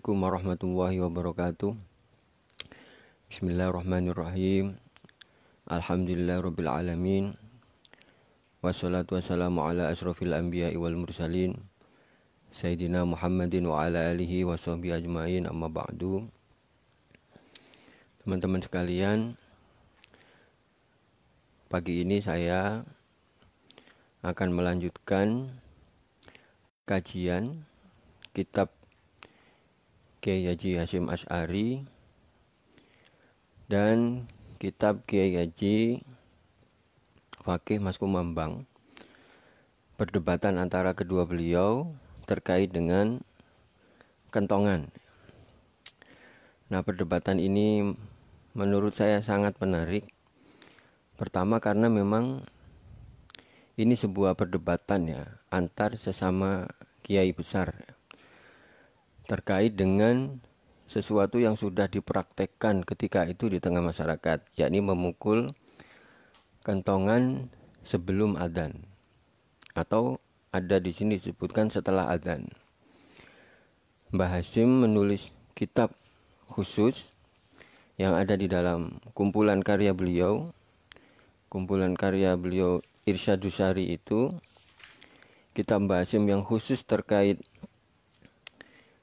Assalamualaikum warahmatullahi wabarakatuh. Bismillahirrahmanirrahim. Alhamdulillahirabbil alamin. Wassalatu wassalamu ala asrofil anbiya'i wal mursalin Sayyidina Muhammadin wa ala alihi wa sahbihi ajmain, amma ba'du. Teman-teman sekalian, pagi ini saya akan melanjutkan kajian kitab Kiai Haji Hasyim Asy'ari dan kitab Kiai Haji Fakih Mas Kumambang, perdebatan antara kedua beliau terkait dengan kentongan. Nah, perdebatan ini menurut saya sangat menarik. Pertama karena memang ini sebuah perdebatan ya antar sesama kiai besar terkait dengan sesuatu yang sudah dipraktekkan ketika itu di tengah masyarakat, yakni memukul kentongan sebelum adzan, atau ada di sini disebutkan setelah adzan. Mbah Hasyim menulis kitab khusus yang ada di dalam kumpulan karya beliau. Kumpulan karya beliau Irsyadus Sari itu kitab Mbah Hasyim yang khusus terkait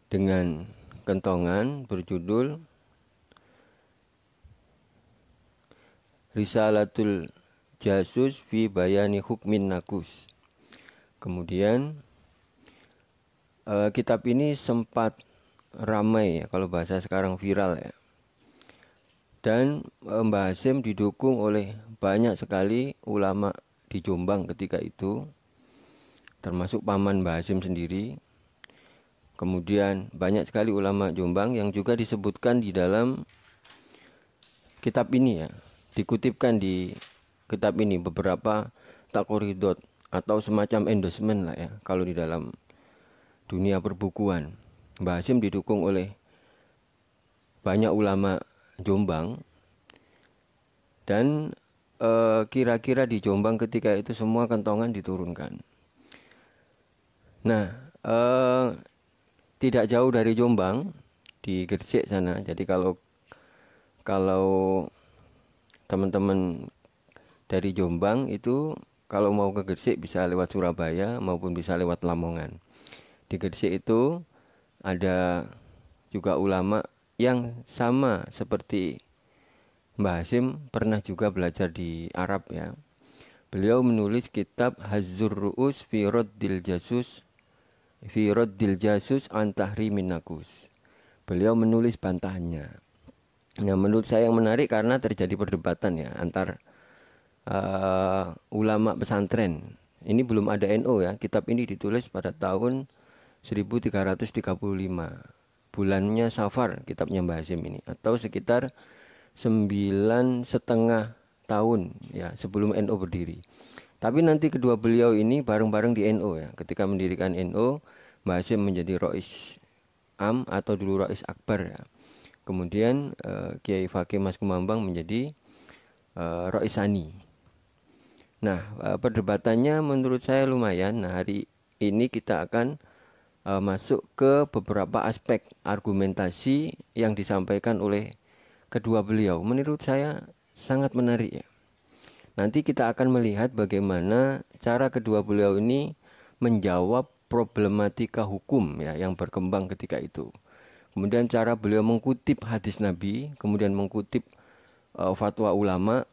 dengan kentongan berjudul Risalatul Jasus fi Bayani Hukmin Nakus. Kemudian kitab ini sempat ramai ya, kalau bahasa sekarang viral ya. Dan Mbah Hasyim didukung oleh banyak sekali ulama di Jombang ketika itu, termasuk paman Mbah Hasyim sendiri. Kemudian banyak sekali ulama Jombang yang juga disebutkan di dalam kitab ini ya. Dikutipkan di kitab ini beberapa takoridot atau semacam endorsement lah ya, kalau di dalam dunia perbukuan. Mbah Hasyim didukung oleh banyak ulama Jombang. Dan kira-kira di Jombang ketika itu semua kentongan diturunkan. Nah, tidak jauh dari Jombang, di Gresik sana. Jadi kalau teman-teman dari Jombang itu kalau mau ke Gresik bisa lewat Surabaya maupun bisa lewat Lamongan. Di Gresik itu ada juga ulama yang sama seperti Mbah Hasyim, pernah juga belajar di Arab ya. Beliau menulis kitab Hazzur Ru'us fi Raddil Jasus an Tahrimin Nakus. Beliau menulis bantahannya. Nah, menurut saya yang menarik karena terjadi perdebatan ya antar ulama pesantren. Ini belum ada NU ya. Kitab ini ditulis pada tahun 1335. Bulannya Safar kitabnya Mbah Hasyim ini, atau sekitar 9,5 tahun ya sebelum NU berdiri. Tapi nanti kedua beliau ini bareng-bareng di NU ya. Ketika mendirikan NU, Mbah Hasyim menjadi Rois Am atau dulu Rois Akbar ya. Kemudian Kiai Fakih Mas Kumambang menjadi Rois Sani. Nah, perdebatannya menurut saya lumayan. Nah, hari ini kita akan masuk ke beberapa aspek argumentasi yang disampaikan oleh kedua beliau. Menurut saya sangat menarik ya. Nanti kita akan melihat bagaimana cara kedua beliau ini menjawab problematika hukum ya yang berkembang ketika itu. Kemudian cara beliau mengutip hadis Nabi, kemudian mengutip fatwa ulama,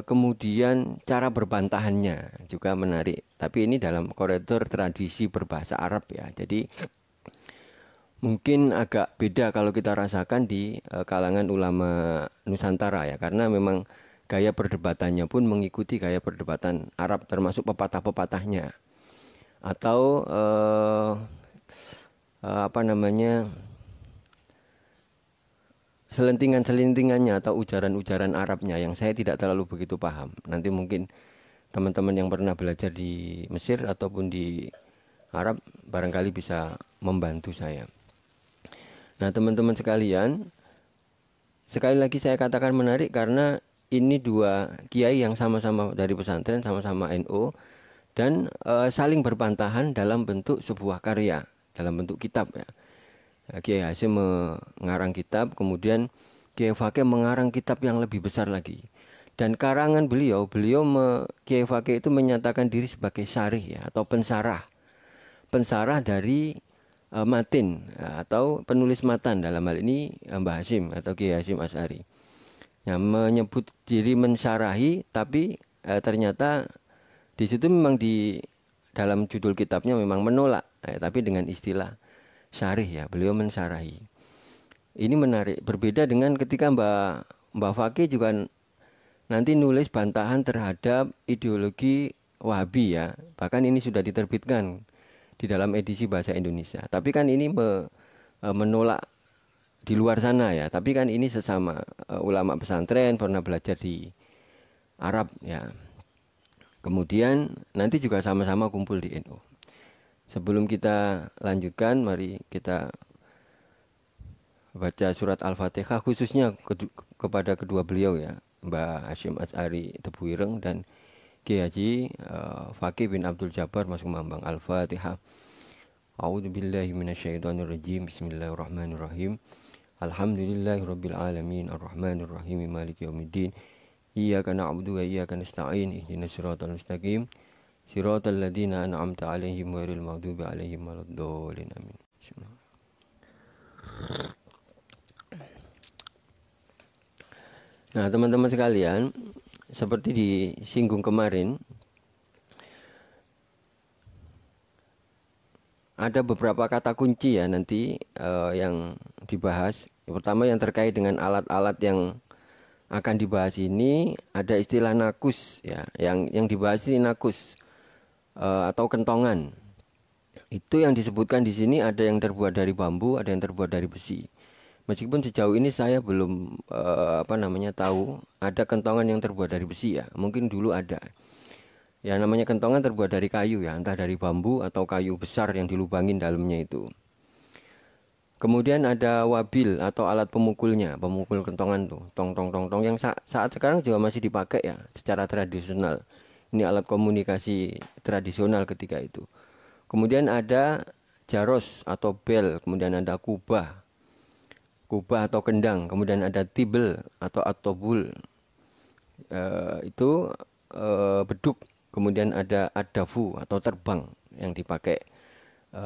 kemudian cara berbantahannya juga menarik. Tapi ini dalam koridor tradisi berbahasa Arab ya. Jadi mungkin agak beda kalau kita rasakan di kalangan ulama Nusantara ya, karena memang gaya perdebatannya pun mengikuti gaya perdebatan Arab, termasuk pepatah-pepatahnya atau selentingan-selentingannya atau ujaran-ujaran Arabnya yang saya tidak terlalu begitu paham. Nanti mungkin teman-teman yang pernah belajar di Mesir ataupun di Arab barangkali bisa membantu saya. Nah, teman-teman sekalian, sekali lagi saya katakan menarik karena ini dua kiai yang sama-sama dari pesantren, sama-sama NU, dan saling berbantahan dalam bentuk sebuah karya, dalam bentuk kitab ya. Kiai Hasyim mengarang kitab, kemudian Kiai Fakih mengarang kitab yang lebih besar lagi. Dan karangan beliau, Kiai Fakih itu menyatakan diri sebagai syarih ya, atau pensarah dari matin atau penulis matan, dalam hal ini Mbah Hasyim atau Kiai Hasyim Asy'ari. Yang menyebut diri mensyarahi, tapi ternyata di situ memang di dalam judul kitabnya memang menolak, tapi dengan istilah syarih ya, beliau mensyarahi. Ini menarik, berbeda dengan ketika Mbah Fakih juga nanti nulis bantahan terhadap ideologi Wahabi ya. Bahkan ini sudah diterbitkan di dalam edisi bahasa Indonesia. Tapi kan ini menolak di luar sana ya. Tapi kan ini sesama ulama pesantren, pernah belajar di Arab ya. Kemudian nanti juga sama-sama kumpul di NU. Sebelum kita lanjutkan, mari kita baca surat Al-Fatihah khususnya kepada kedua beliau ya, Mbah Hasyim Asy'ari Tebu Ireng dan Kiai Haji Fakih bin Abdul Jabbar Mas Kumambang. Al-Fatihah. A'udzubillahi minasyaitonirrajim. Bismillahirrahmanirrahim. Alhamdulillahirabbil alamin arrahmanirrahim maliki yaumiddin. Iyyaka na'budu wa iyyaka nasta'in ihdinas siratal mustaqim siratal ladzina an'amta 'alaihim ghairil maghdubi 'alaihim waladdallin amin. Nah, teman-teman sekalian, seperti disinggung kemarin, ada beberapa kata kunci ya nanti yang dibahas. Pertama yang terkait dengan alat-alat yang akan dibahas ini, ada istilah nakus ya, yang dibahas ini nakus atau kentongan. Itu yang disebutkan di sini ada yang terbuat dari bambu, ada yang terbuat dari besi. Meskipun sejauh ini saya belum tahu ada kentongan yang terbuat dari besi ya. Mungkin dulu ada. Ya namanya kentongan terbuat dari kayu ya, entah dari bambu atau kayu besar yang dilubangin dalamnya itu. Kemudian ada wabil atau alat pemukulnya, pemukul kentongan tuh, tong tong tong tong yang saat sekarang juga masih dipakai ya secara tradisional. Ini alat komunikasi tradisional ketika itu. Kemudian ada jaros atau bel, kemudian ada kubah atau kendang, kemudian ada tibel atau atobul, itu beduk, kemudian ada adafu atau terbang yang dipakai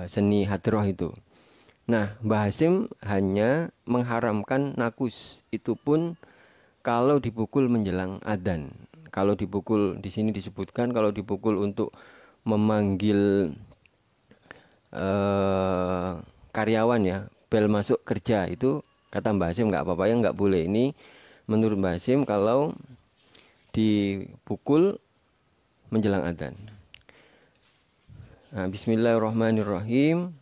seni hadroh itu. Nah, Mbah Hasyim hanya mengharamkan nakus, itu pun kalau dipukul menjelang adzan. Kalau dipukul, di sini disebutkan kalau dipukul untuk memanggil karyawan ya, bel masuk kerja, itu kata Mbah Hasyim nggak apa-apa ya, nggak boleh. Ini menurut Mbah Hasyim kalau dipukul menjelang adzan. Nah, bismillahirrahmanirrahim.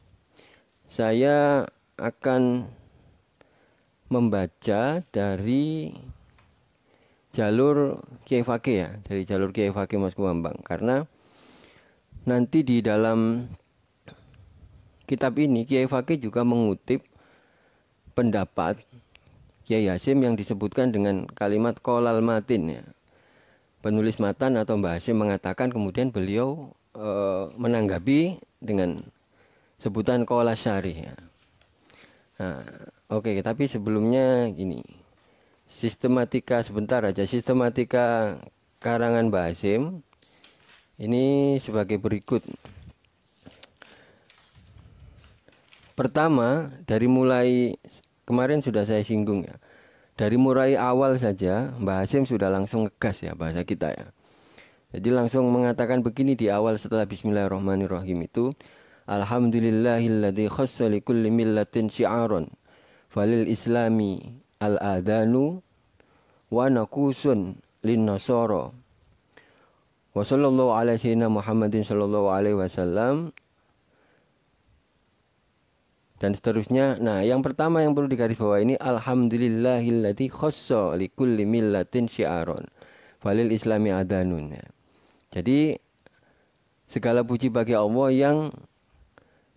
Saya akan membaca dari jalur Kiai Fakih ya, dari jalur Kiai Fakih Mas Kumambang, karena nanti di dalam kitab ini Kiai Fakih juga mengutip pendapat Kiai Hasyim yang disebutkan dengan kalimat qolal matin ya. Penulis matan atau Mbah Hasyim mengatakan, kemudian beliau menanggapi dengan sebutan qola syarih ya. Nah, oke, tapi sebelumnya gini. Sistematika sebentar aja, sistematika karangan Mbah Hasyim ini sebagai berikut. Pertama, dari mulai kemarin sudah saya singgung ya. Dari mulai awal saja Mbah Hasyim sudah langsung ngegas ya, bahasa kita ya. Jadi langsung mengatakan begini di awal setelah bismillahirrahmanirrahim itu, alhamdulillahilladzi khassa likulli millatin syi'aron falil islami al-adanu wa nakusun lin nasara. Wa sallallahu ala sayyidina Muhammadin sallallahu alaihi wasallam, dan seterusnya. Nah, yang pertama yang perlu digarisbawahi ini, alhamdulillahilladzi khassa likulli millatin syi'aron falil islami adanun ya. Jadi segala puji bagi Allah yang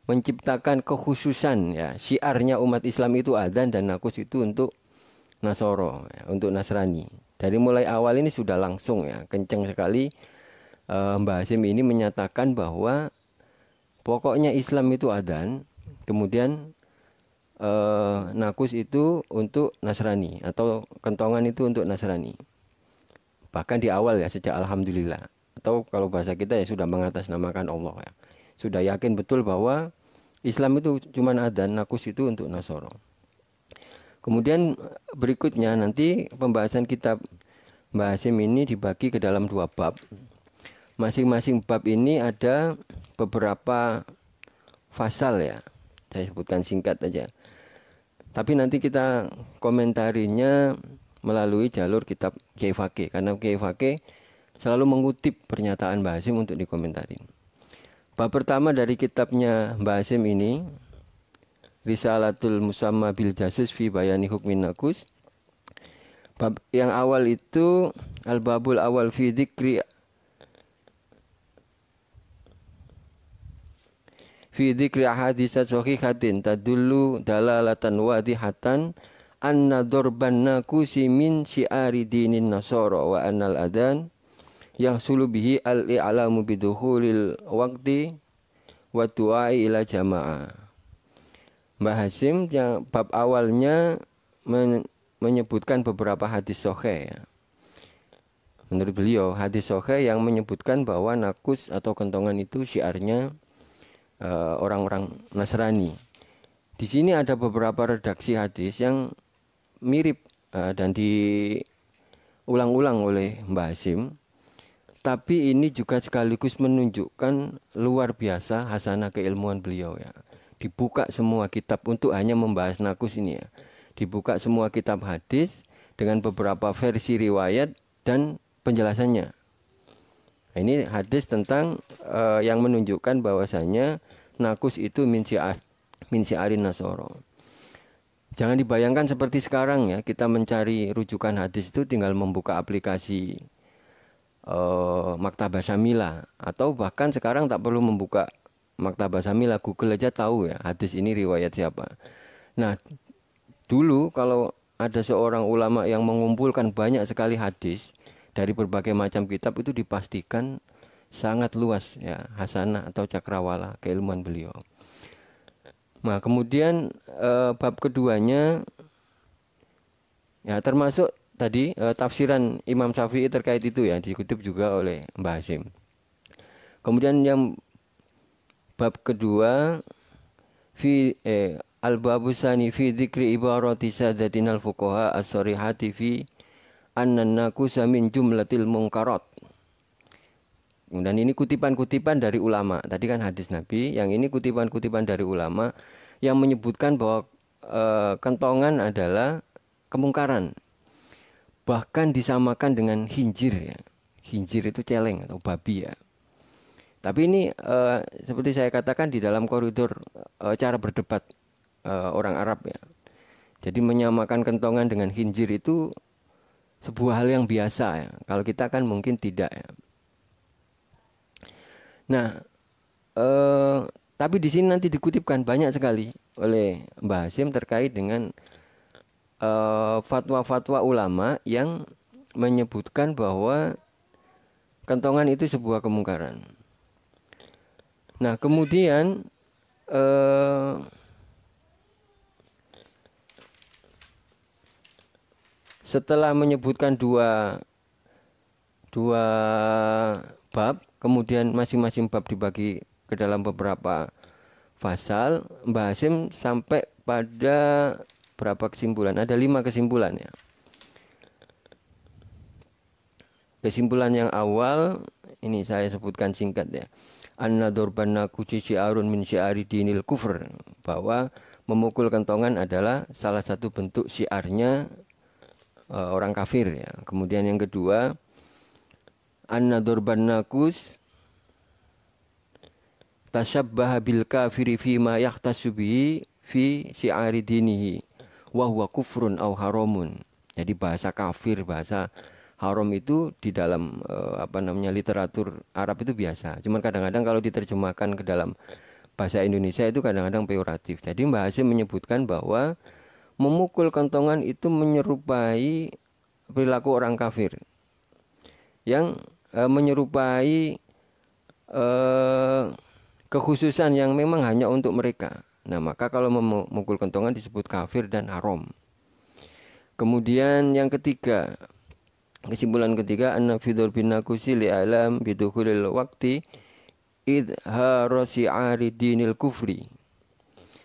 menciptakan kekhususan ya, syiarnya umat Islam itu adzan dan nakus itu untuk Nasoro ya, untuk Nasrani. Dari mulai awal ini sudah langsung ya, kenceng sekali Mbah Hasyim ini menyatakan bahwa pokoknya Islam itu adzan. Kemudian nakus itu untuk Nasrani atau kentongan itu untuk Nasrani. Bahkan di awal ya, sejak alhamdulillah. Atau kalau bahasa kita ya sudah mengatasnamakan Allah ya. Sudah yakin betul bahwa Islam itu cuma ada, nakus itu untuk Nasoro. Kemudian berikutnya nanti pembahasan kitab Mbah Hasyim ini dibagi ke dalam 2 bab. Masing-masing bab ini ada beberapa fasal ya. Saya sebutkan singkat aja. Tapi nanti kita komentarinya melalui jalur kitab Kiai Fakih. Karena Kiai Fakih selalu mengutip pernyataan Mbah Hasyim untuk dikomentarin. Bab pertama dari kitabnya Mbah Hasyim ini, Risalatul Musamma bil Jasus fi Bayani Hukmin Nakus. Bab yang awal itu Al-Babul Awal fi Dzikri ahaditsat sahihatin tadullu dalalatan wadihatan anna dorban nakusi min syiari dinin nasara wa annal adan yahsulu bihi al-i'lamu bidukhulil waqti wa du'ai ila jamaah. Mbah Hasyim yang bab awalnya menyebutkan beberapa hadis sahih ya. Menurut beliau hadis sahih yang menyebutkan bahwa nakus atau kentongan itu syiarnya orang-orang Nasrani. Di sini ada beberapa redaksi hadis yang mirip dan diulang-ulang oleh Mbah Hasyim. Tapi ini juga sekaligus menunjukkan luar biasa hasanah keilmuan beliau ya. Dibuka semua kitab untuk hanya membahas nakus ini ya. Dibuka semua kitab hadis dengan beberapa versi riwayat dan penjelasannya. Nah, ini hadis tentang yang menunjukkan bahwasanya nakus itu min syiarin nasoro. Jangan dibayangkan seperti sekarang ya, kita mencari rujukan hadis itu tinggal membuka aplikasi Maktabah Syamilah, atau bahkan sekarang tak perlu membuka Maktabah Syamilah, Google aja tahu ya hadis ini riwayat siapa. Nah, dulu kalau ada seorang ulama yang mengumpulkan banyak sekali hadis dari berbagai macam kitab, itu dipastikan sangat luas ya hasanah atau cakrawala keilmuan beliau. Nah, kemudian bab keduanya ya termasuk tadi tafsiran Imam Syafi'i terkait itu ya, dikutip juga oleh Mbah Hasyim. Kemudian yang bab kedua al-babusani fi dzikri ibarati sadatinal fuqaha as-sarihati fi anna nakusa min jumlatil munkarat. Dan ini kutipan-kutipan dari ulama. Tadi kan hadis Nabi, yang ini kutipan-kutipan dari ulama yang menyebutkan bahwa kentongan adalah kemungkaran. Bahkan disamakan dengan khinjir ya. Khinjir itu celeng atau babi ya. Tapi ini seperti saya katakan di dalam koridor cara berdebat orang Arab ya. Jadi menyamakan kentongan dengan khinjir itu sebuah hal yang biasa ya. Kalau kita kan mungkin tidak ya. Nah, tapi di sini nanti dikutipkan banyak sekali oleh Mbah Hasyim terkait dengan fatwa-fatwa ulama yang menyebutkan bahwa kentongan itu sebuah kemungkaran. Nah, kemudian setelah menyebutkan dua bab, kemudian masing-masing bab dibagi ke dalam beberapa fasal, Mbah Hasyim sampai pada berapa kesimpulan? Ada 5 kesimpulan ya. Kesimpulan yang awal ini saya sebutkan singkat ya. Anna dorban nakuci syiarun min syiari dinil kufr, bahwa memukul kentongan adalah salah satu bentuk syiarnya orang kafir ya. Kemudian yang kedua, anna dorban nakus tasyabbaha bil kafiri fi ma yahtasu bihi fi syiari dinihi wa huwa kufrun aw haramun. Jadi bahasa kafir, bahasa haram itu di dalam literatur Arab itu biasa. Cuman kadang-kadang kalau diterjemahkan ke dalam bahasa Indonesia itu kadang-kadang peyoratif. Jadi Mbah Hasyim menyebutkan bahwa memukul kentongan itu menyerupai perilaku orang kafir, yang menyerupai kekhususan yang memang hanya untuk mereka. Nah, maka kalau memukul kentongan disebut kafir dan haram. Kemudian yang ketiga, kesimpulan ketiga, anna fidul bin nakusi li'alam bidukhulil waqti idhara si'ari dinil kufri.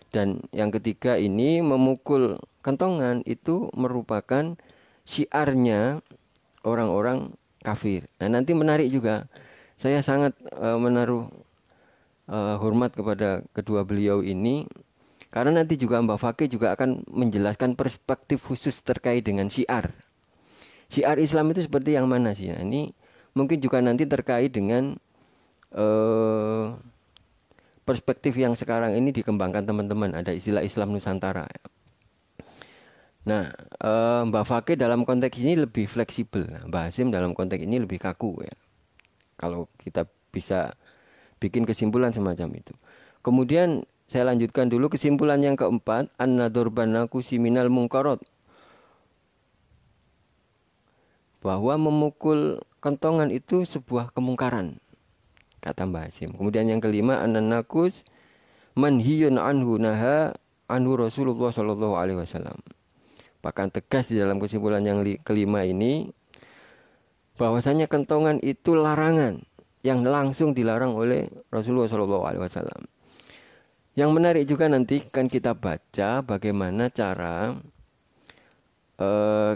Dan yang ketiga ini, memukul kentongan itu merupakan syiarnya orang-orang kafir. Nah, nanti menarik juga. Saya sangat menaruh hormat kepada kedua beliau ini, karena nanti juga Mbak Fakih juga akan menjelaskan perspektif khusus terkait dengan syiar. Syiar Islam itu seperti yang mana sih? Nah, ini mungkin juga nanti terkait dengan perspektif yang sekarang ini dikembangkan teman-teman. Ada istilah Islam Nusantara. Nah, Mbak Fakih dalam konteks ini lebih fleksibel. Mbak Hasim dalam konteks ini lebih kaku ya. Kalau kita bisa bikin kesimpulan semacam itu. Kemudian saya lanjutkan dulu kesimpulan yang keempat, an-nadorban nakusi minal mungkarot. Bahwa memukul kentongan itu sebuah kemungkaran, kata Mbak Hasim. Kemudian yang kelima, an-nakus manhiyun anhu naha anhu Rasulullah sallallahu alaihi wasallam. Bahkan tegas di dalam kesimpulan yang kelima ini, bahwasanya kentongan itu larangan yang langsung dilarang oleh Rasulullah sallallahu alaihi wasallam. Yang menarik juga nanti kan kita baca bagaimana cara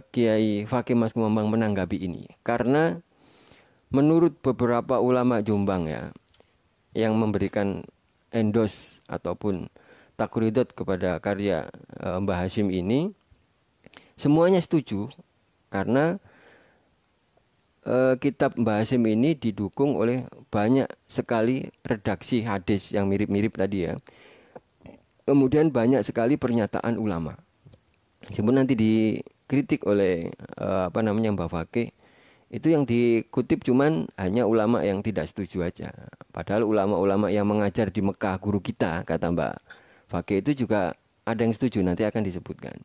Kiai Fakih Mas Kumambang menanggapi ini. Karena menurut beberapa ulama Jombang ya, yang memberikan endos ataupun takridat kepada karya Mbah Hasim ini, semuanya setuju. Karena kitab Mbah Hasim ini didukung oleh banyak sekali redaksi hadis yang mirip-mirip tadi ya. Kemudian banyak sekali pernyataan ulama. Meskipun nanti dikritik oleh Mbah Fakih, itu yang dikutip cuman hanya ulama yang tidak setuju aja. Padahal ulama-ulama yang mengajar di Mekah, guru kita, kata Mbak Fakih, itu juga ada yang setuju, nanti akan disebutkan.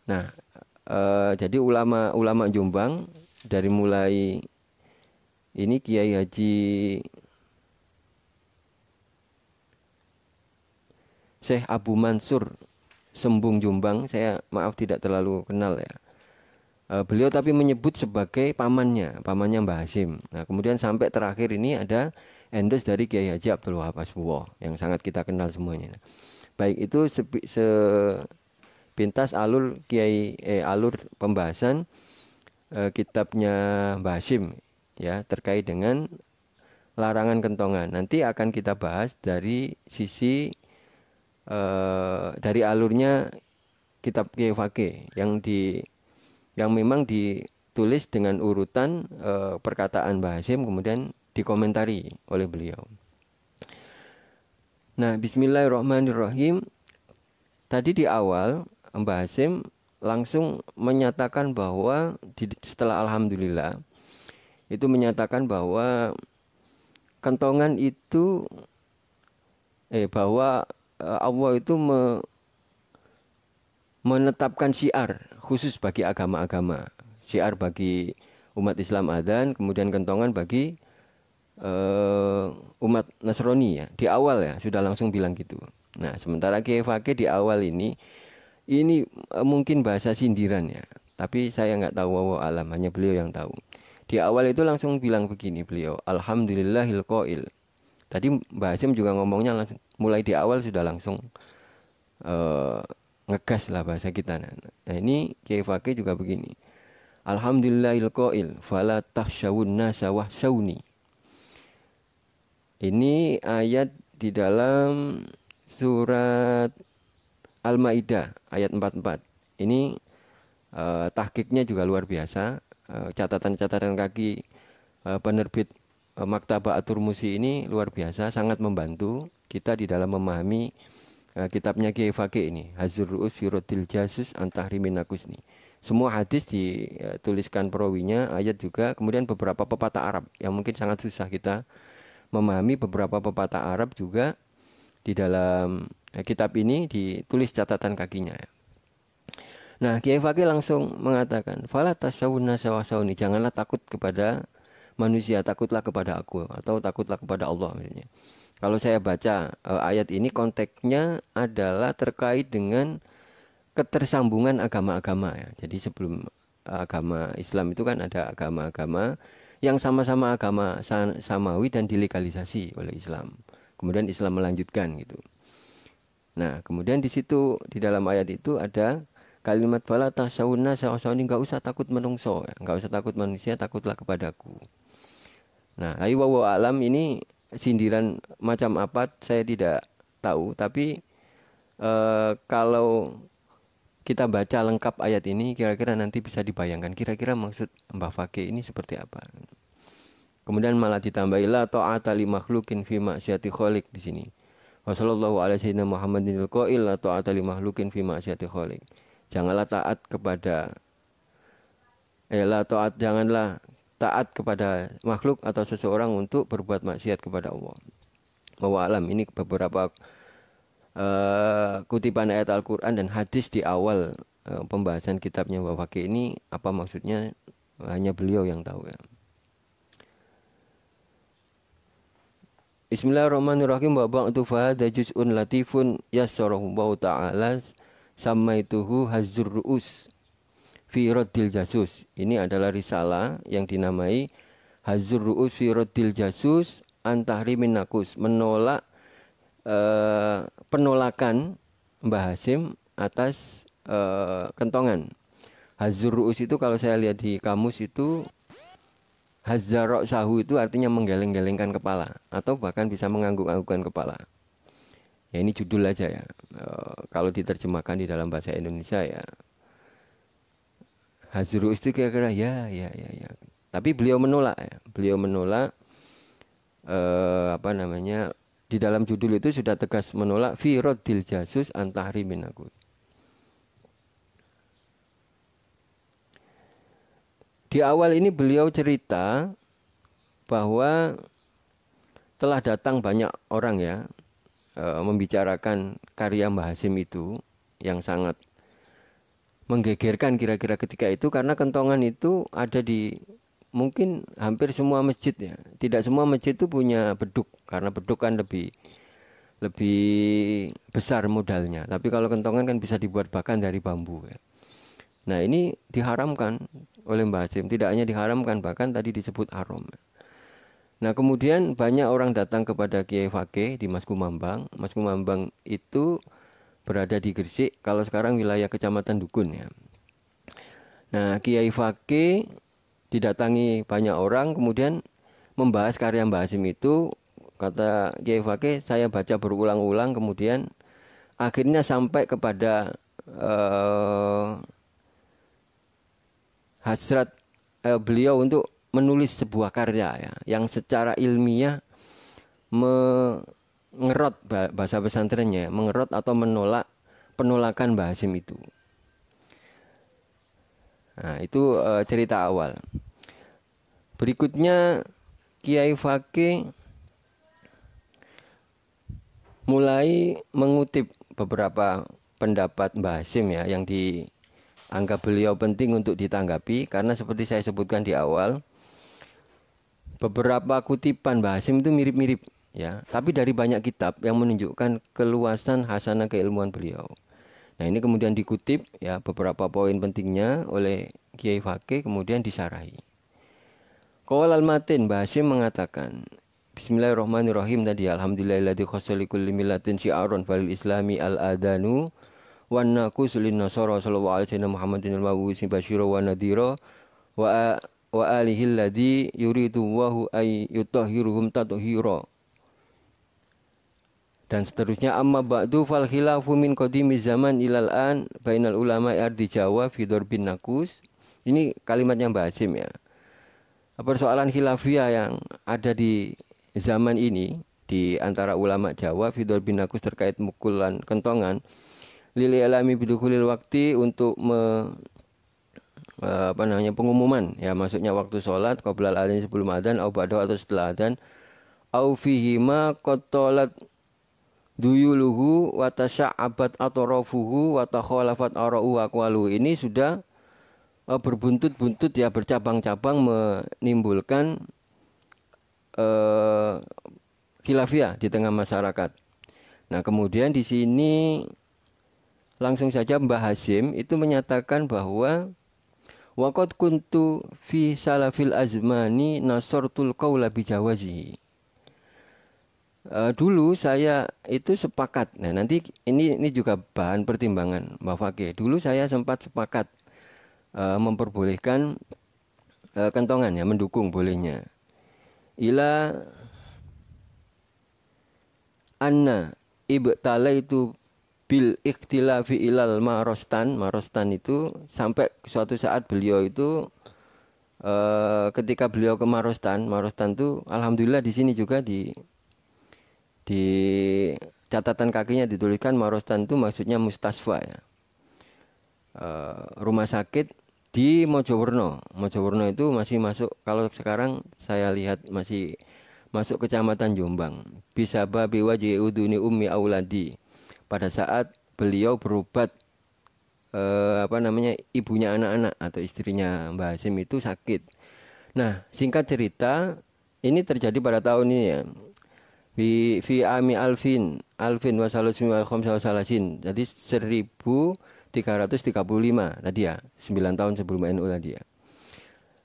Nah, jadi ulama Jombang dari mulai ini Kiai Haji Syekh Abu Mansur Sembung Jombang, saya maaf tidak terlalu kenal ya. Beliau tapi menyebut sebagai pamannya Mbah Hasim. Nah, kemudian sampai terakhir ini ada endos dari Kiai Haji Abdul Wahab Asbuwah yang sangat kita kenal semuanya. Baik, itu pintas alur alur pembahasan kitabnya Mbah Hasim ya terkait dengan larangan kentongan. Nanti akan kita bahas dari sisi dari alurnya kitab Kiai Fakih yang memang ditulis dengan urutan perkataan Mbah Hasim kemudian dikomentari oleh beliau. Nah, bismillahirrahmanirrahim. Tadi di awal Mbah Hasim langsung menyatakan bahwa setelah alhamdulillah itu menyatakan bahwa kentongan itu bahwa Allah itu menetapkan syiar khusus bagi agama-agama. Syiar bagi umat Islam adzan, kemudian kentongan bagi umat Nasrani ya. Di awal ya sudah langsung bilang gitu. Nah, sementara Kiai Fakih di awal ini mungkin bahasa sindiran ya. Tapi saya nggak tahu, wallahu alam, hanya beliau yang tahu. Di awal itu langsung bilang begini beliau, alhamdulillahil qail. Tadi Mbah Hasim juga ngomongnya langsung, mulai di awal sudah langsung ngegas lah bahasa kita. Nah, ini Kiai Fakih juga begini. Alhamdulillahil qail fala tahsyawun nasa wahsawni. Ini ayat di dalam surat Al-Maidah ayat 44. Ini tahqiqnya juga luar biasa. Catatan-catatan kaki penerbit Maktabah At-Turmusi ini luar biasa, sangat membantu kita di dalam memahami kitabnya Kiai Fakih ini, Hazur Ru'us fi Raddil Jasus an Tahrimin Nakusni. Semua hadis dituliskan perawinya, ayat juga, kemudian beberapa pepatah Arab yang mungkin sangat susah kita memahami. Beberapa pepatah Arab juga di dalam kitab ini ditulis catatan kakinya. Nah, Kiai Fakih langsung mengatakan, fala tasawunna sawasawni, janganlah takut kepada manusia, takutlah kepada aku, atau takutlah kepada Allah misalnya. Kalau saya baca ayat ini konteksnya adalah terkait dengan ketersambungan agama-agama ya. Jadi sebelum agama Islam itu kan ada agama-agama yang sama-sama agama samawi dan dilegalisasi oleh Islam. Kemudian Islam melanjutkan gitu. Nah, kemudian di situ di dalam ayat itu ada kalimat bala tasawuna sawasawani, nggak usah takut menungso ya. Nggak usah takut manusia, takutlah kepadaku. Nah, tapi wallahu alam ini sindiran macam apa saya tidak tahu, tapi kalau kita baca lengkap ayat ini kira-kira nanti bisa dibayangkan kira-kira maksud Mbah Fakih ini seperti apa. Kemudian malah ditambahi la ta'ata li makhlukin fi ma'siyati khaliq di sini. Wassallallahu ala sayyidina Muhammadin al-qail la ta'ata li makhlukin fi ma'siyati khaliq. Janganlah taat kepada janganlah taat kepada makhluk atau seseorang untuk berbuat maksiat kepada Allah. Bahwa alam ini beberapa kutipan ayat Al-Quran dan hadis di awal pembahasan kitabnya Mbah Fakih ini apa maksudnya hanya beliau yang tahu ya. Bismillahirrahmanirrahim. Wa ba'du fa hadza juz'un latifun yassarahu Allah ta'ala samaituhu hazzur ru'us fi raddil jasus. Ini adalah risalah yang dinamai hazzur ru'us fi raddil jasus an tahrimin nakus, menolak penolakan Mbah Hasyim atas kentongan. Hazzur ru'us itu kalau saya lihat di kamus itu hazzarok sahu itu artinya menggeleng-gelengkan kepala atau bahkan bisa mengangguk-anggukkan kepala. Ya ini judul aja ya. Kalau diterjemahkan di dalam bahasa Indonesia ya Hazzur itu kira-kira ya. Tapi beliau menolak ya. Beliau menolak di dalam judul itu sudah tegas menolak fi raddil jasus an tahrimin nakus. Di awal ini beliau cerita bahwa telah datang banyak orang ya membicarakan karya Mbah Hasyim itu yang sangat menggegerkan kira-kira ketika itu karena kentongan itu ada di mungkin hampir semua masjid ya. Tidak semua masjid itu punya beduk karena beduk kan lebih besar modalnya. Tapi kalau kentongan kan bisa dibuat bahkan dari bambu ya. Nah ini diharamkan oleh Mbah Hasyim. Tidak hanya diharamkan, bahkan tadi disebut haram. Nah kemudian banyak orang datang kepada Kiai Fakih di Mas Kumambang. Mas Kumambang itu berada di Gresik, kalau sekarang wilayah Kecamatan Dukun ya. Nah Kiai Fakih didatangi banyak orang, kemudian membahas karya Mbah Hasyim itu. Kata Kiai Fakih, saya baca berulang-ulang, kemudian akhirnya sampai kepada hasrat beliau untuk menulis sebuah karya ya, yang secara ilmiah mengerot bahasa pesantrennya, mengerot atau menolak penolakan Mbah Hasyim itu. Nah, itu cerita awal. Berikutnya Kiai Fakih mulai mengutip beberapa pendapat Mbah Hasyim ya yang dianggap beliau penting untuk ditanggapi karena seperti saya sebutkan di awal, beberapa kutipan Mbah Hasyim itu mirip-mirip ya, tapi dari banyak kitab yang menunjukkan keluasan hasanah keilmuan beliau. Nah, ini kemudian dikutip ya beberapa poin pentingnya oleh Kiai Fakih kemudian disarahi. Qaulal matin Mbah Hasyim mengatakan Bismillahirrahmanirrahim tadi alhamdulillahilladzi khassali kulli millatin syi'arun falil islami al-adanu wan naqusulin nasara sallallahu alaihi wasallam Muhammadin al-mawusi basyira wa nadhira wa alihi alladzi yuridu wa ay yutahhiruhum tathira. Dan seterusnya amma ba'du fal khilafu min qadimi zaman ilal an bainal ulama ardi Jawa fi darbin naqus. Ini kalimatnya Mbah Hasyim ya. Persoalan khilafiyah yang ada di zaman ini di antara ulama Jawa fi darbin naqus terkait mukulan kentongan lil alami bidukhulil waktu untuk pengumuman ya masuknya waktu sholat qoblal adzan sebelum adzan au ba'da atau setelah adzan au fihi ma qatalat duyuluhu wa tasya'abat atrafuhu wa takhalafat ara'u aqwalu. Ini sudah berbuntut-buntut ya, bercabang-cabang menimbulkan khilafiyah di tengah masyarakat. Nah, kemudian di sini langsung saja Mbah Hasyim itu menyatakan bahwa waqad kuntu fi salafil azmani nasortul qaula bijawazi. Dulu saya itu sepakat. Nah, nanti ini juga bahan pertimbangan Mbak Fakih. Dulu saya sempat sepakat memperbolehkan kentongan ya, mendukung bolehnya. Ila anna ibtalaitu bil ikhtilafi ilal marostan. Marostan itu sampai suatu saat beliau itu ketika beliau ke Marostan, Marostan itu alhamdulillah di sini juga di catatan kakinya dituliskan Marostan itu maksudnya mustasfa ya. Rumah sakit di Mojowerno. Mojowerno itu masih masuk, kalau sekarang saya lihat masih masuk kecamatan Jombang. Bisa babi wajhi uduni ummi auladi. Pada saat beliau berobat ibunya anak-anak atau istrinya Mbah Hasyim itu sakit. Nah, singkat cerita, ini terjadi pada tahun ini ya. Fi ami alfin wa salasimi wa khamsa wa salasin. Jadi 1335 tadi ya, 9 tahun sebelum NU tadi ya.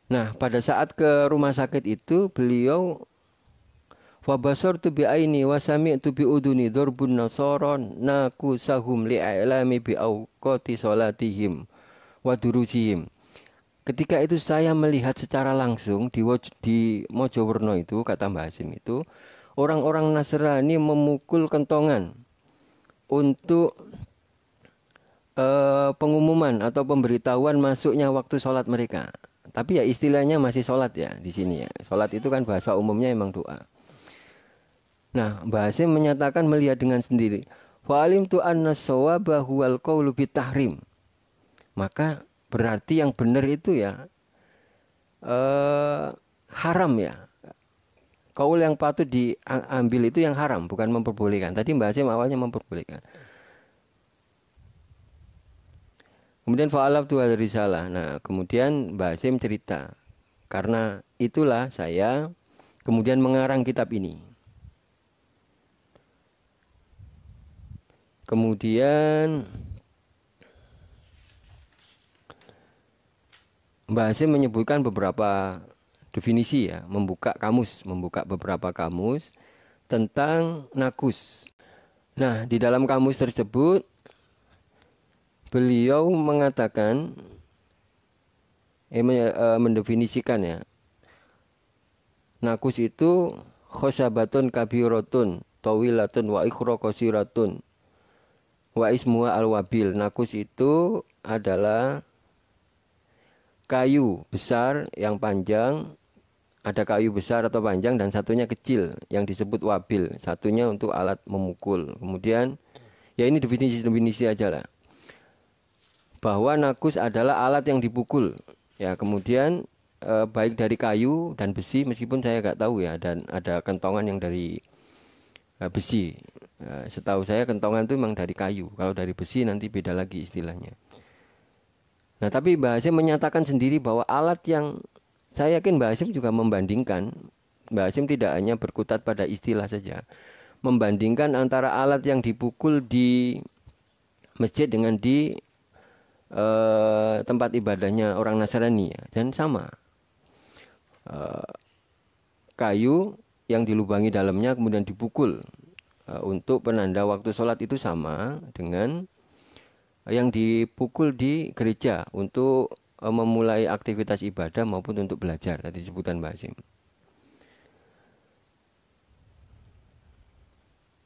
Nah, pada saat ke rumah sakit itu beliau fabasartu bi aini wa sami'tu bi uduni darbun nasaron nakusahum li'ilami bi awqati salatihim wa durusihim. Ketika itu saya melihat secara langsung di Mojowerno itu, kata Mbah Hasyim itu, orang-orang Nasrani memukul kentongan untuk pengumuman atau pemberitahuan masuknya waktu sholat mereka. Tapi ya istilahnya masih sholat ya di sini ya. Sholat itu kan bahasa umumnya emang doa. Nah, Mbah Hasyim menyatakan melihat dengan sendiri. Fa'alim tu anna shawaba huwal qawlu bitahrim. Maka berarti yang benar itu ya haram ya. Qaul yang patut diambil itu yang haram, bukan memperbolehkan. Tadi Mbah Hasyim awalnya memperbolehkan. Kemudian fa'alaf tu dari salah. Nah, kemudian Mbah Hasyim cerita. Karena itulah saya kemudian mengarang kitab ini. Kemudian Mbah Hasyim menyebutkan beberapa definisi ya, membuka beberapa kamus tentang nakus. Nah, di dalam kamus tersebut beliau mengatakan mendefinisikan ya. Nakus itu khosabatun kabiratun tawilatun wa ikhra qasiratun wa ismuha al-wabil. Nakus itu adalah kayu besar yang panjang, ada kayu besar atau panjang dan satunya kecil yang disebut wabil, satunya untuk alat memukul. Kemudian ya ini definisi aja lah, bahwa nakus adalah alat yang dipukul ya. Kemudian baik dari kayu dan besi, meskipun saya nggak tahu ya, dan ada kentongan yang dari besi. Setahu saya kentongan itu memang dari kayu. Kalau dari besi nanti beda lagi istilahnya. Nah, tapi Mbah Hasyim menyatakan sendiri bahwa alat yang, saya yakin Mbah Hasyim juga membandingkan. Mbah Hasyim tidak hanya berkutat pada istilah saja, membandingkan antara alat yang dipukul di masjid dengan di tempat ibadahnya orang Nasrani ya. Dan sama, kayu yang dilubangi dalamnya kemudian dipukul untuk penanda waktu sholat itu sama dengan yang dipukul di gereja untuk memulai aktivitas ibadah maupun untuk belajar. Tadi sebutan Mbah Hasyim.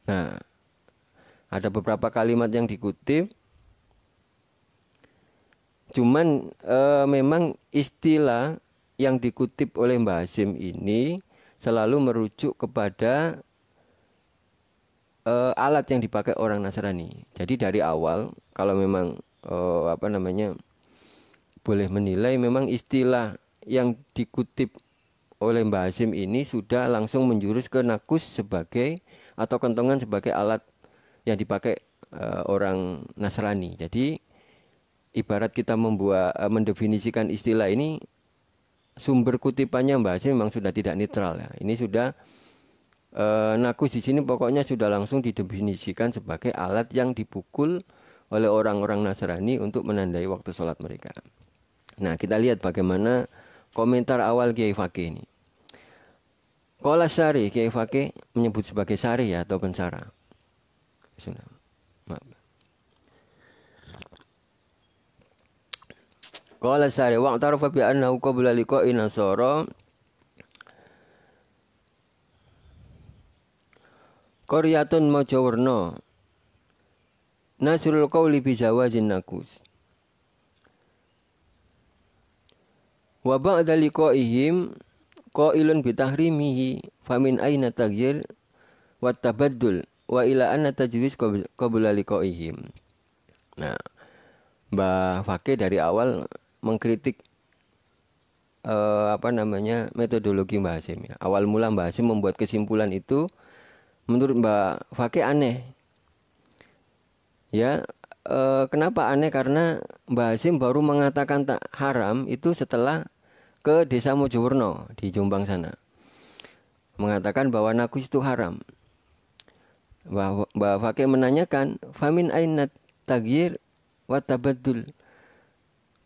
Nah, ada beberapa kalimat yang dikutip. Cuman memang istilah yang dikutip oleh Mbah Hasyim ini selalu merujuk kepada alat yang dipakai orang Nasrani. Jadi dari awal kalau memang boleh menilai, memang istilah yang dikutip oleh Mbah Hasyim ini sudah langsung menjurus ke nakus sebagai, atau kentongan sebagai alat yang dipakai orang Nasrani. Jadi ibarat kita mendefinisikan istilah ini, sumber kutipannya Mbah Hasyim memang sudah tidak netral ya. Ini sudah Nakus di sini pokoknya sudah langsung didefinisikan sebagai alat yang dipukul oleh orang-orang Nasrani untuk menandai waktu sholat mereka. Nah, kita lihat bagaimana komentar awal Kiai Fakih ini. Qala Syarih, Kiai Fakih menyebut sebagai syarih ya, atau pensara. Maaf. Qala Syarih wa ta'rafa bi annahu qabla liqa'i nasara qaryatun majawarna nasrul qawli bi zawajin nakus. Wa ba'da liqa'ihim qailun bi tahrimihi famin aina taghyir wa tabaddul wa ila anna tajwiz qabla liqa'ihim. Nah, Mbah Fakih dari awal mengkritik metodologi Mbah Hasyim ya. Awal mula Mbah Hasyim membuat kesimpulan itu menurut Mbah Fakih aneh. Ya, kenapa aneh? Karena Mbah Hasyim baru mengatakan tak haram itu setelah ke desa Mojowerno di Jombang sana, mengatakan bahwa nakus itu haram. Mbah Fakih menanyakan, famin aina taghyir wa tabaddul,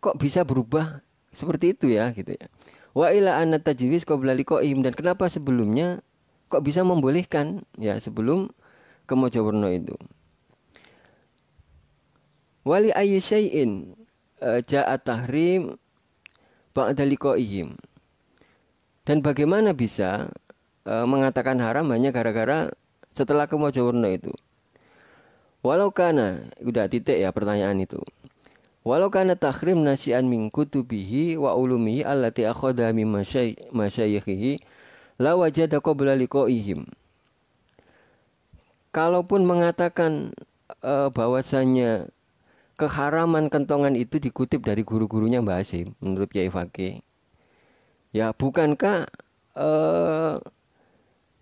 kok bisa berubah seperti itu ya, gitu ya. Wa ila anna tajwiz qabla liqa'ihim, dan kenapa sebelumnya kok bisa membolehkan ya sebelum ke Mojowerno itu. Wali ayyi syai'in ja'a tahrim ba'da liqa'ihim, dan bagaimana bisa mengatakan haram hanya gara-gara setelah ke Mojowerno itu. Walau kana, udah titik ya pertanyaan itu. Walau kana tahrim nasi'an min kutubihi wa ulumihi allati akhadha min masyayikhihi la wajada qabla liqa'ihim. Kalaupun mengatakan bahwasanya keharaman kentongan itu dikutip dari guru-gurunya Mbah Hasyim menurut Kiai Fakih, ya bukankah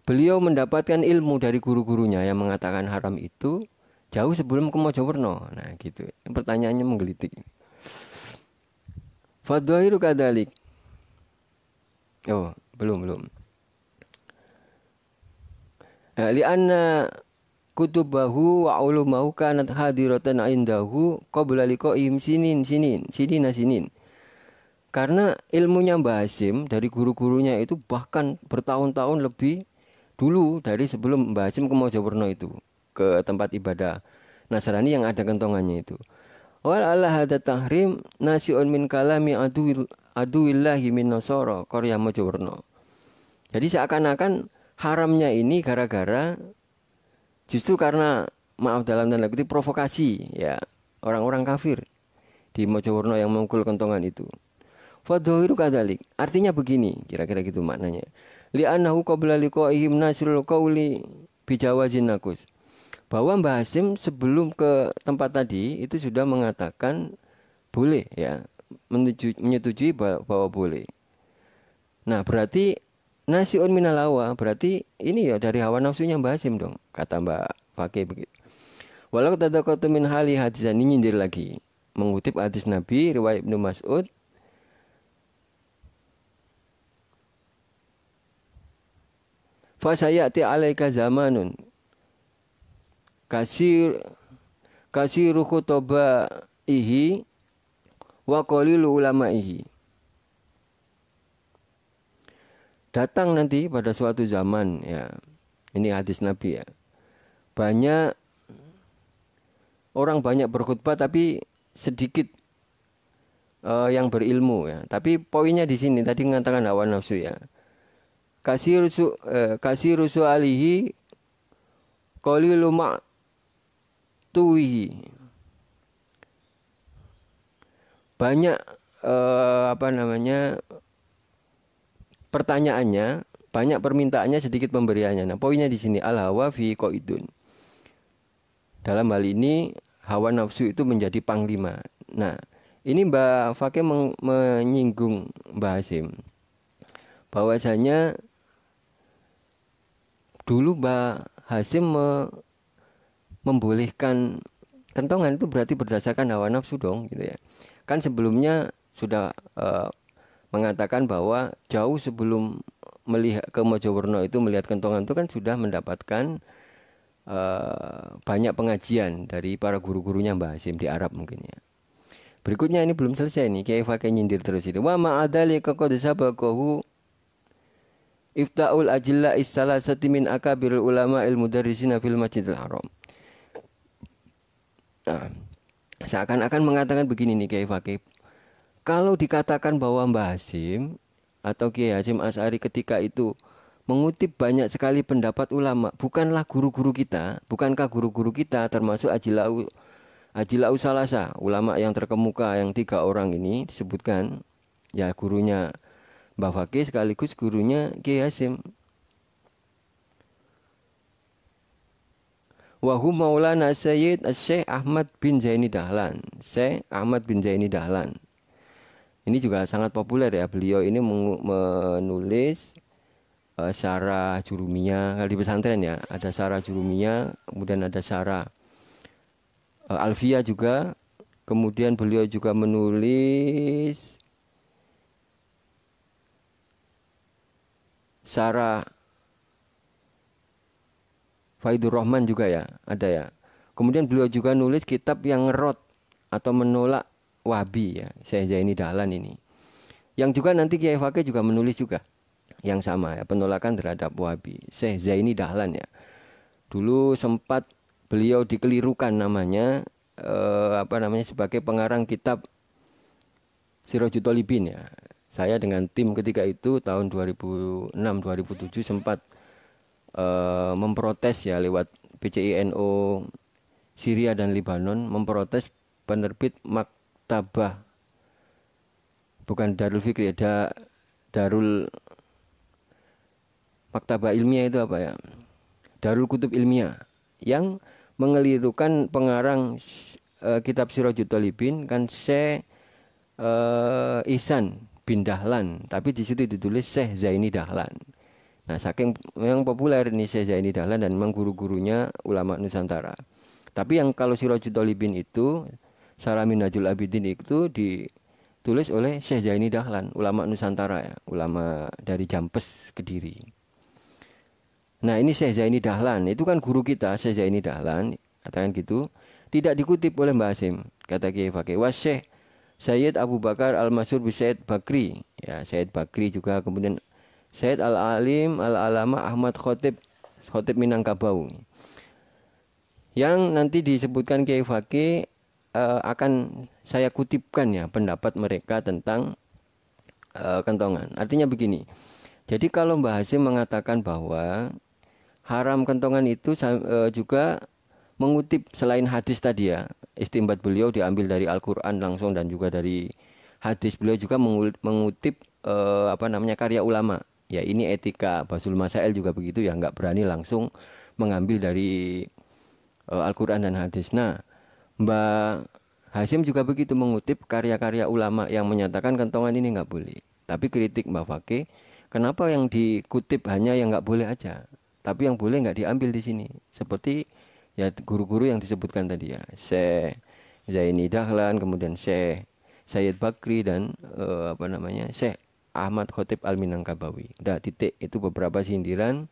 beliau mendapatkan ilmu dari guru-gurunya yang mengatakan haram itu jauh sebelum ke Mojowerno? Nah gitu, pertanyaannya menggelitik. Fadhahiru kadalik. Oh belum. Lianna kutubahu wa ulumahu kanat hadiratan indahu qabla liqa'ihim sinin. Karena ilmunya Mbah Hasyim dari guru-gurunya itu bahkan bertahun-tahun lebih dulu dari sebelum Mbah Hasyim ke Mojowerno itu, ke tempat ibadah Nasrani yang ada kentongannya itu. Wal ala hadza tahrim nasi'un min kalami aduwillahi min nasara qarya Mojowerno. Jadi seakan-akan haramnya ini gara-gara justru karena, maaf dalam tanda kutip, provokasi ya orang-orang kafir di Mojowerno yang memukul kentongan itu. Fadhahiru kadzalik. Artinya begini, kira-kira gitu maknanya. Li'annahu qabla liqa'ihim nasrul qawli bijawazin nakus. Bahwa Mbah Hasyim sebelum ke tempat tadi itu sudah mengatakan boleh ya, menyetujui bahwa boleh. Nah, berarti nasi'un minal hawa, berarti ini ya dari hawa nafsunya Mbah Hasyim dong, kata Mbah Fakih begitu. Walau tadaqatu min hali hadis, ini nyindir lagi, mengutip hadis Nabi riwayat Ibnu Mas'ud, fa sayati alaika zamanun kasiru khutobaihi wa qalilu ulamaihi. Datang nanti pada suatu zaman ya, ini hadis Nabi ya, banyak berkhutbah tapi sedikit yang berilmu ya. Tapi poinnya di sini tadi mengatakan hawa nafsu ya. Kasiru alihi qalilu ma'tuwihi. Banyak pertanyaannya, banyak permintaannya, sedikit pemberiannya. Nah, poinnya di sini al-hawa fi qaidun. Dalam hal ini hawa nafsu itu menjadi panglima. Nah, ini Mbah Fakih menyinggung Mbah Hasyim bahwasanya dulu Mbah Hasyim membolehkan kentongan itu berarti berdasarkan hawa nafsu dong gitu ya. Kan sebelumnya sudah mengatakan bahwa jauh sebelum melihat ke Mojowerno itu melihat kentongan itu kan sudah mendapatkan banyak pengajian dari para guru-gurunya Mbah Hasyim di Arab mungkin ya. Berikutnya ini belum selesai nih, Kiai Fakih nyindir terus itu. Wa ma'adzalika qad sabaqahu ifta'ul ajilla salasati min akabirul ulama mudarrisina fil Masjidil Haram. Nah, seakan-akan mengatakan begini nih Kiai Fakih. Kalau dikatakan bahwa Mbah Hasyim atau Kiai Hasyim Asy'ari ketika itu mengutip banyak sekali pendapat ulama, bukankah guru-guru kita termasuk Ajilau Salasa, ulama yang terkemuka yang 3 orang ini disebutkan, ya gurunya Mbah Fakih sekaligus gurunya Kiai Hasyim. Wahum Maulana Sayyid Syekh Ahmad bin Zaini Dahlan. Syekh Ahmad bin Zaini Dahlan. Ini juga sangat populer ya. Beliau ini menulis syarah Jurumiyah di pesantren ya. Ada syarah Jurumiyah, kemudian ada syarah Alfiyah juga. Kemudian beliau juga menulis syarah Faidur Rahman juga ya, ada ya. Kemudian beliau juga nulis kitab yang ngerot atau menolak Wahabi ya, Syekh Zaini Dahlan ini. Yang juga nanti Kiai Fakih juga menulis juga yang sama ya, penolakan terhadap Wahabi, Syekh Zaini Dahlan ya. Dulu sempat beliau dikelirukan namanya sebagai pengarang kitab Sirajul Talibin ya. Saya dengan tim ketika itu tahun 2006-2007 sempat memprotes ya lewat PCI-NU Syria dan Lebanon, memprotes penerbit maktabah, bukan Darul Fikri ya, Darul Maktabah Ilmiah itu apa ya, Darul Kutub Ilmiah, yang mengelirukan pengarang kitab Sirajul Talibin kan Syekh Ihsan bin Dahlan, tapi di situ ditulis Syekh Zaini Dahlan. Nah, saking memang populer ini Syekh Zaini Dahlan dan memang guru-gurunya ulama Nusantara. Tapi yang kalau Sirajul Talibin itu, Syarah Minhajul Abidin itu ditulis oleh Syekh Zaini Dahlan, ulama Nusantara ya, ulama dari Jampes, Kediri. Nah, ini Syekh Zaini Dahlan, itu kan guru kita, Syekh Zaini Dahlan, katakan gitu, tidak dikutip oleh Mbah Hasyim, kata Kiai Fakih. Was Syekh Sayyid Abu Bakar Al-Masyhur bi Sayyid Bakri, ya Sayyid Bakri juga, kemudian Sayyid Al-Alim Al-Alama Ahmad Khotib Minangkabau. Yang nanti disebutkan Kiai Fakih akan saya kutipkan ya pendapat mereka tentang kentongan. Artinya begini. Jadi kalau Mbah Hasyim mengatakan bahwa haram kentongan itu juga mengutip selain hadis tadi ya. Istimbat beliau diambil dari Al-Qur'an langsung dan juga dari hadis. Beliau juga mengutip karya ulama. Ya ini etika Basul Masail juga begitu ya, nggak berani langsung mengambil dari Al-Quran dan hadis. Nah, Mbah Hasyim juga begitu mengutip karya-karya ulama yang menyatakan kentongan ini nggak boleh. Tapi kritik Mbah Fakih, kenapa yang dikutip hanya yang nggak boleh aja, tapi yang boleh nggak diambil di sini? Seperti ya guru-guru yang disebutkan tadi ya, Syekh Zaini Dahlan, kemudian Syekh Sayyid Bakri dan Syekh Ahmad Khotib Al-Minangkabawi. Udah titik, itu beberapa sindiran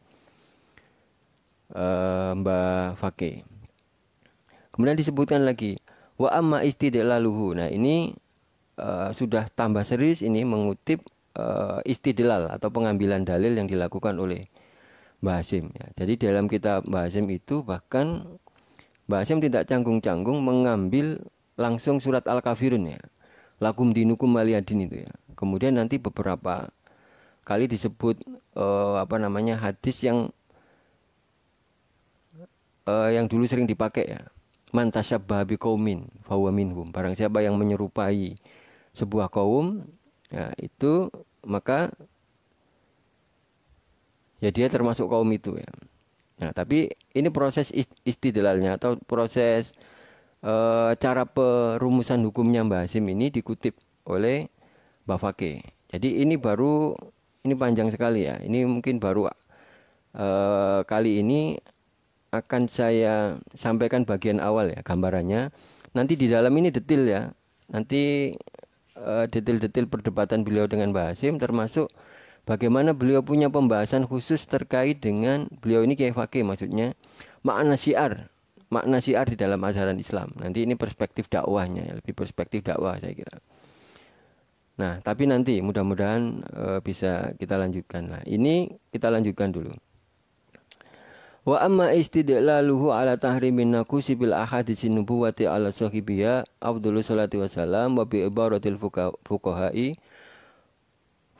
Mbah Fakih. Kemudian disebutkan lagi wa amma istidlaluhu. Nah, ini sudah tambah serius ini mengutip istidlal atau pengambilan dalil yang dilakukan oleh Mbah Hasyim ya. Jadi dalam kitab Mbah Hasyim itu bahkan Mbah Hasyim tidak canggung-canggung mengambil langsung surat Al-Kafirun ya. Lakum dinukum waliyadin itu ya. Kemudian nanti beberapa kali disebut hadis yang dulu sering dipakai ya. Man tasyabbaha biqaumin fahuwa minhum. Barang siapa yang menyerupai sebuah kaum ya, itu maka ya dia termasuk kaum itu ya. Nah, tapi ini proses istidlalnya atau proses cara perumusan hukumnya Mbah Hasyim ini dikutip oleh Mbah Fakih. Jadi ini panjang sekali ya. Ini mungkin baru kali ini akan saya sampaikan bagian awal ya, gambarannya. Nanti di dalam ini detail ya. Nanti detail-detail perdebatan beliau dengan Mbah Hasyim termasuk Bagaimana beliau punya pembahasan khusus terkait dengan beliau ini Kiai Fakih maksudnya makna syiar di dalam ajaran Islam. Nanti ini perspektif dakwahnya, lebih perspektif dakwah saya kira. Nah, tapi nanti mudah-mudahan bisa kita lanjutkan lah. Ini kita lanjutkan dulu. Wa amma istidlaluhu ala tahrimin nakusi bil ahaditsin nubuwati ala sahibiya afdhalus salati wassalam wa bi ibaratil fuqaha'i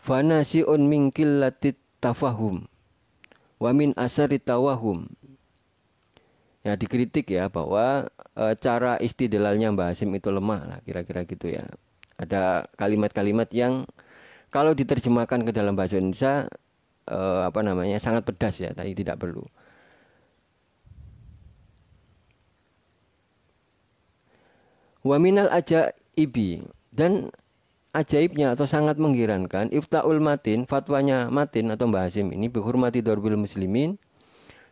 fanasi'un min qillatit tafahum wa min asari tawahum. Ya dikritik ya bahwa cara istidlalnya Mbah Hasyim itu lemah lah kira-kira gitu ya. Ada kalimat-kalimat yang kalau diterjemahkan ke dalam bahasa Indonesia sangat pedas ya, tapi tidak perlu. Wa minal ajaibi, dan ajaibnya atau sangat mengherankan iftaul matin, fatwanya Matin atau Mbah Hasyim ini bihurmati darbil muslimin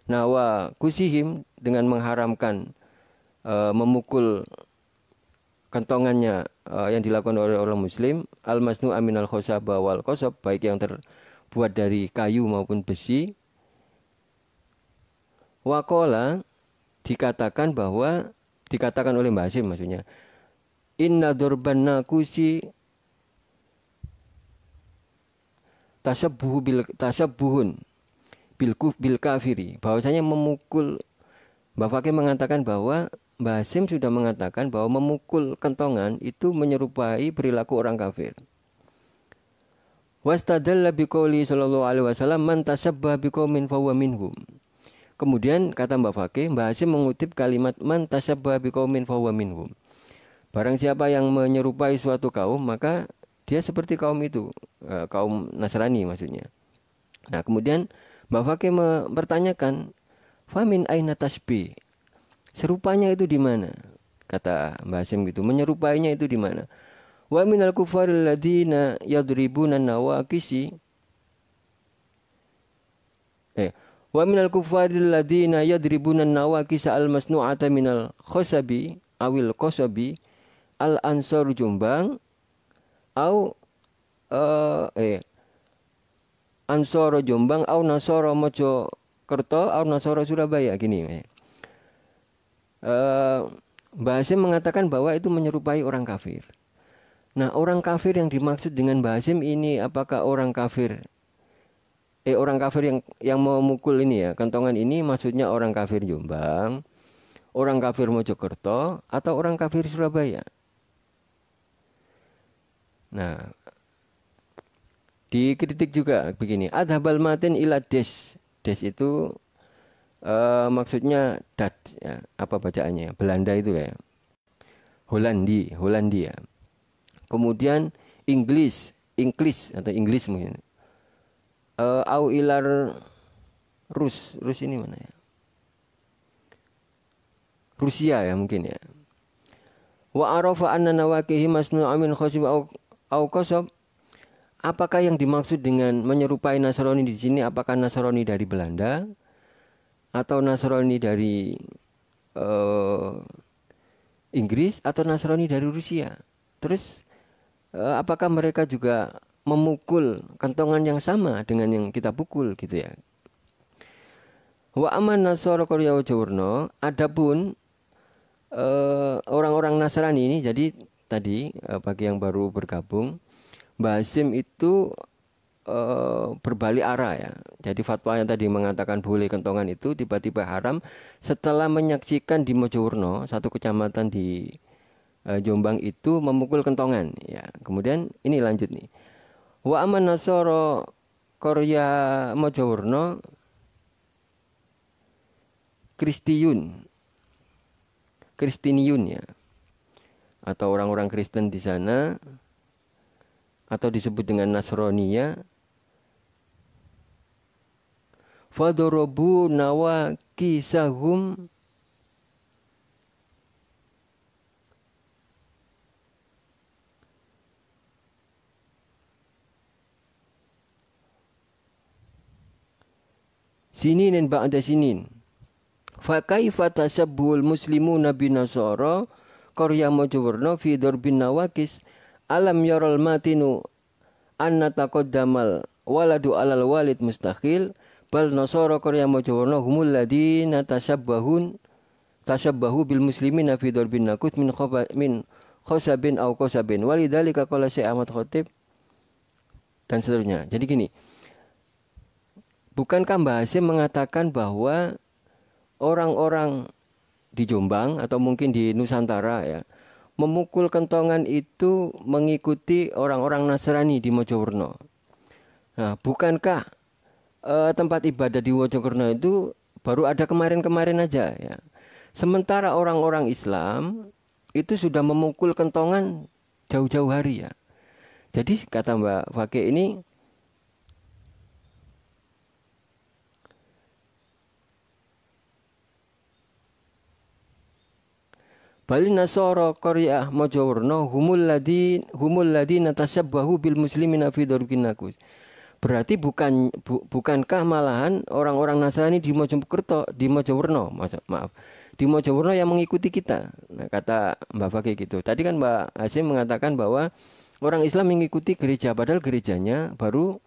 nawa kusihim, dengan mengharamkan memukul kentongannya yang dilakukan oleh orang muslim al masnu aminal khosaba wal qasab, baik yang terbuat dari kayu maupun besi. Waqala, dikatakan oleh Mbah Hasyim maksudnya, inna durban nakusi tasabbuhun bil kafiri, bahwasanya memukul, Mbah Fakih mengatakan bahwa Mbah Hasyim sudah mengatakan bahwa memukul kentongan itu menyerupai perilaku orang kafir. Wastadalla biqouli sallallahu alaihi wasallam man tasabbaha biqaumin fahuwa minhum. Kemudian kata Mbah Fakih, Mbah Hasyim mengutip kalimat man tasabbaha biqaumin fahuwa minhum. Barang siapa yang menyerupai suatu kaum, maka dia seperti kaum itu, kaum Nasrani maksudnya. Nah, kemudian Mbah Fakih mempertanyakan, famin aina tasbih? Serupanya itu di mana? Kata Mbah Hasyim gitu, menyerupainya itu di mana? Wa minal kufaril ladina yadribuna nawaqisi. Wa minal kufaril ladina yadribuna nawaqisa al masnu'ata minal khosabi awil qosabi al ansor Jombang au Ansoro Jombang au Nasoro Mojokerto au Nasoro Surabaya, gini. Mbah Hasyim mengatakan bahwa itu menyerupai orang kafir. Nah, orang kafir yang dimaksud dengan Mbah Hasyim ini apakah orang kafir yang mau mukul ini ya, kentongan ini maksudnya orang kafir Jombang, orang kafir Mojokerto, atau orang kafir Surabaya? Nah, dikritik juga begini, adhabal matin ila des itu maksudnya dat ya, apa bacaannya, Belanda itu ya, Hollandia. Kemudian Inggris atau Inggris mungkin, au ilar Rus ini mana ya, Rusia ya mungkin ya. Wa arafa anna nawaqihi masnu'a min khosib au qasab. Apakah yang dimaksud dengan menyerupai Nasrani di sini, apakah Nasrani dari Belanda atau Nasrani dari Inggris atau Nasrani dari Rusia? Terus apakah mereka juga memukul kentongan yang sama dengan yang kita pukul gitu ya? Wa aman Nasara Korea Jawarno, adapun orang-orang Nasrani ini, jadi tadi bagi yang baru bergabung, Mbah Hasyim itu berbalik arah ya. Jadi fatwa yang tadi mengatakan boleh kentongan itu tiba-tiba haram setelah menyaksikan di Mojowerno, satu kecamatan di Jombang itu memukul kentongan ya. Kemudian ini lanjut nih. Wa aman Nasara Korea Mojowerno Kristiniun ya, atau orang-orang Kristen di sana, atau disebut dengan Nasroniya. Fadorobu nawakisahum sinin ba'da sinin. Fa kaifa tasabbul muslimuna bin Nasara Korea Mojowerno fi darbin nawakis alam yaral matinu anna taqaddamal waladu alal walid mustahil bal nasara Korea Majawarna humul ladina tasabbahu bil muslimina fi darbin nakut min khosabin au qasabin walidzalika qala Syekh Ahmad Khatib dan seterusnya. Jadi gini, bukankah Mbah Hasyim mengatakan bahwa orang-orang di Jombang atau mungkin di Nusantara ya memukul kentongan itu mengikuti orang-orang Nasrani di Mojokerno. Nah, bukankah tempat ibadah di Mojokerno itu baru ada kemarin-kemarin aja ya. Sementara orang-orang Islam itu sudah memukul kentongan jauh-jauh hari ya. Jadi kata Mbak Fakih ini Bali nasara Korea Majawarna humul ladina tasabbahu bil muslimina fi darbil nakus. Berarti bukankah malahan orang-orang Nasrani di Mojokerto, maaf, di Mojokerto yang mengikuti kita. Nah, kata Mbak Fakih gitu. Tadi kan Mbak Hasyim mengatakan bahwa orang Islam mengikuti gereja, padahal gerejanya baru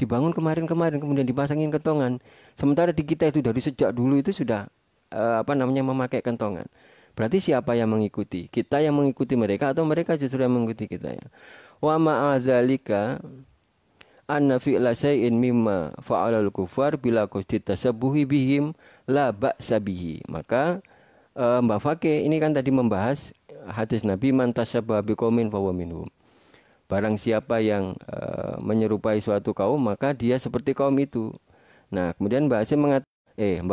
dibangun kemarin-kemarin, kemudian dipasangin kentongan. Sementara di kita itu dari sejak dulu itu sudah memakai kentongan. Berarti siapa yang mengikuti? Kita yang mengikuti mereka atau mereka justru yang mengikuti kita ya? Wa ma'azalika anna fi'la syai'in mimma fa'alal kufar bila qasdi tasabbuhi bihim la ba'sa bihi. Maka Mbak Fakih ini kan tadi membahas hadis Nabi man tasabbaha biqaumin fahuwa minhum. Barang siapa yang menyerupai suatu kaum maka dia seperti kaum itu. Nah, kemudian Mbak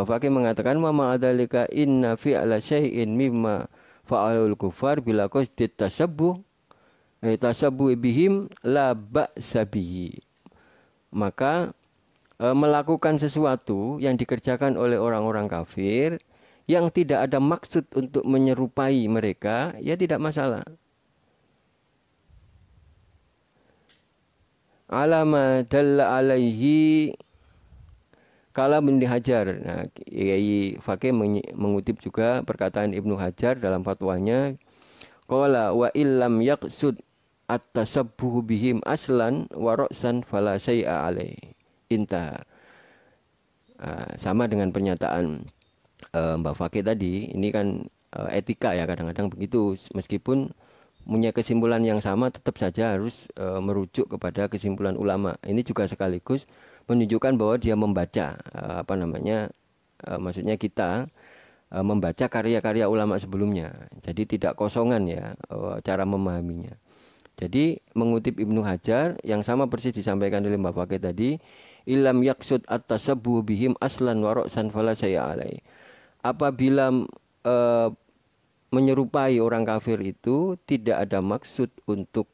Fakih mengatakan wa ma'adzalika inna fi'la syai'in mimma fa'alul kufar bila qasdi tasabbuh bihim la ba'sa bihi. Maka melakukan sesuatu yang dikerjakan oleh orang-orang kafir yang tidak ada maksud untuk menyerupai mereka, ya tidak masalah. Alama dalla alaihi kala Ibnu Hajar. Nah, Kiai Fakih mengutip juga perkataan Ibnu Hajar dalam fatwanya. Qala wa illam yaqsud at-tasabbuhu bihim aslan wa ra'san fala syai'a alaihi. Intaha. Sama dengan pernyataan Mbak Fakih tadi, ini kan etika ya, kadang-kadang begitu, meskipun punya kesimpulan yang sama tetap saja harus merujuk kepada kesimpulan ulama. Ini juga sekaligus menunjukkan bahwa dia membaca maksudnya kita membaca karya-karya ulama sebelumnya. Jadi tidak kosongan ya cara memahaminya. Jadi mengutip Ibnu Hajar yang sama persis disampaikan oleh Mbak Fakih tadi, ilam yaksud at-tasabbuh bihim aslan wa ra'san fala syai'a alaihi. Apabila menyerupai orang kafir itu tidak ada maksud untuk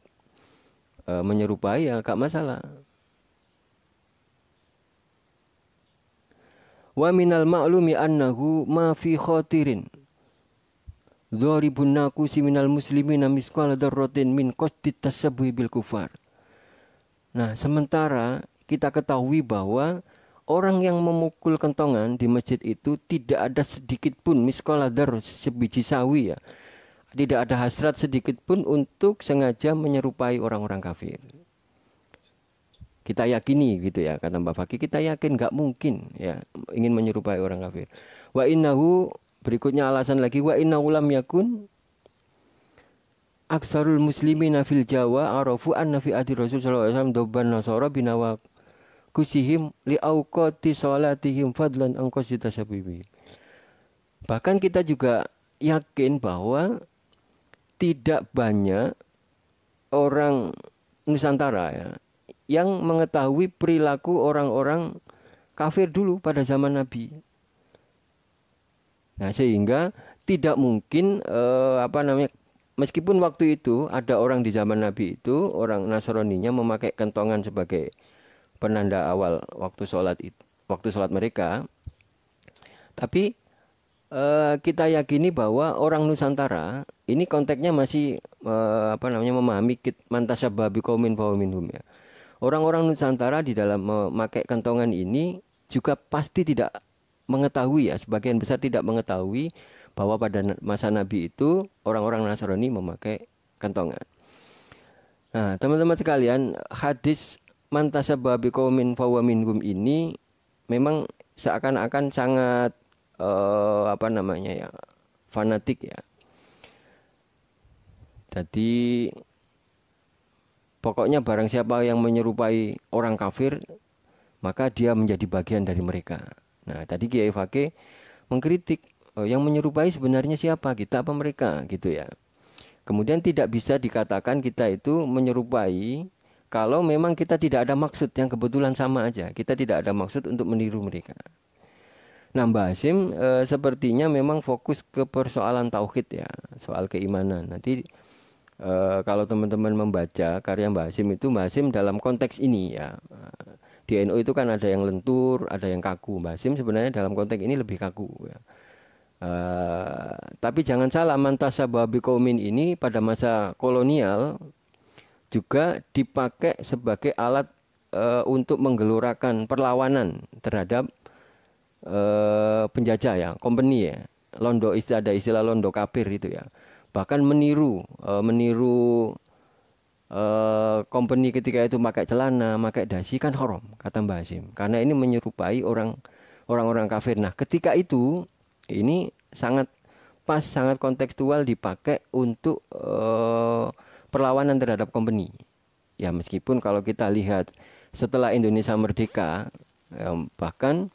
menyerupai, ya gak masalah. Wa minal ma'lumi annahu ma fi khatirin dharibun nakusi minal muslimina misqala dzarratin min qasdi tasabbuh bil kufar. Nah, sementara kita ketahui bahwa orang yang memukul kentongan di masjid itu tidak ada sedikit pun misqala dzar, sebiji sawi ya. Tidak ada hasrat sedikit pun untuk sengaja menyerupai orang-orang kafir. Kita yakini gitu ya, kata Mbak Fakih, kita yakin gak mungkin ya ingin menyerupai orang kafir. Wa innahu, berikutnya alasan lagi, wa innahu lam yakun aksarul muslimina fil Jawa arafu anna fi adi Rasul sallallahu alaihi wasallam dobban nasara binawa kusihim li auqati salatihim fadlan an qasdi tasabbihi. Bahkan kita juga yakin bahwa tidak banyak orang Nusantara ya yang mengetahui perilaku orang-orang kafir dulu pada zaman Nabi. Nah, sehingga tidak mungkin meskipun waktu itu ada orang di zaman Nabi itu, orang Nasraninya memakai kentongan sebagai penanda awal waktu sholat mereka. Tapi kita yakini bahwa orang Nusantara ini konteksnya masih memahami mantasabba biqaumin fa minhum ya. Orang-orang Nusantara di dalam memakai kentongan ini juga pasti tidak mengetahui ya, sebagian besar tidak mengetahui bahwa pada masa Nabi itu orang-orang Nasrani memakai kentongan. Nah, teman-teman sekalian, hadis man tasabbaha biqaumin fahuwa minhum ini memang seakan-akan sangat apa namanya ya, fanatik ya. Jadi pokoknya barang siapa yang menyerupai orang kafir, maka dia menjadi bagian dari mereka. Nah, tadi Kiai Fakih mengkritik, yang menyerupai sebenarnya siapa, kita apa mereka, gitu ya. Kemudian tidak bisa dikatakan kita itu menyerupai kalau memang kita tidak ada maksud yang kebetulan sama aja. Kita tidak ada maksud untuk meniru mereka. Nah, Mbah Hasim sepertinya memang fokus ke persoalan tauhid ya, soal keimanan. Nanti kalau teman-teman membaca karya Mbah Hasim itu, Mbah Hasim dalam konteks ini ya, di NU itu kan ada yang lentur, ada yang kaku. Mbah Hasim sebenarnya dalam konteks ini lebih kaku ya. Tapi jangan salah, man tasabbaha biqaumin ini pada masa kolonial juga dipakai sebagai alat untuk menggelorakan perlawanan terhadap penjajah ya, company ya. Londo, ada istilah londo kafir itu ya. Bahkan meniru company ketika itu pakai celana, pakai dasi kan haram kata Mbah Hasim. Karena ini menyerupai orang-orang kafir. Nah, ketika itu ini sangat pas, sangat kontekstual dipakai untuk perlawanan terhadap company. Ya meskipun kalau kita lihat setelah Indonesia merdeka, bahkan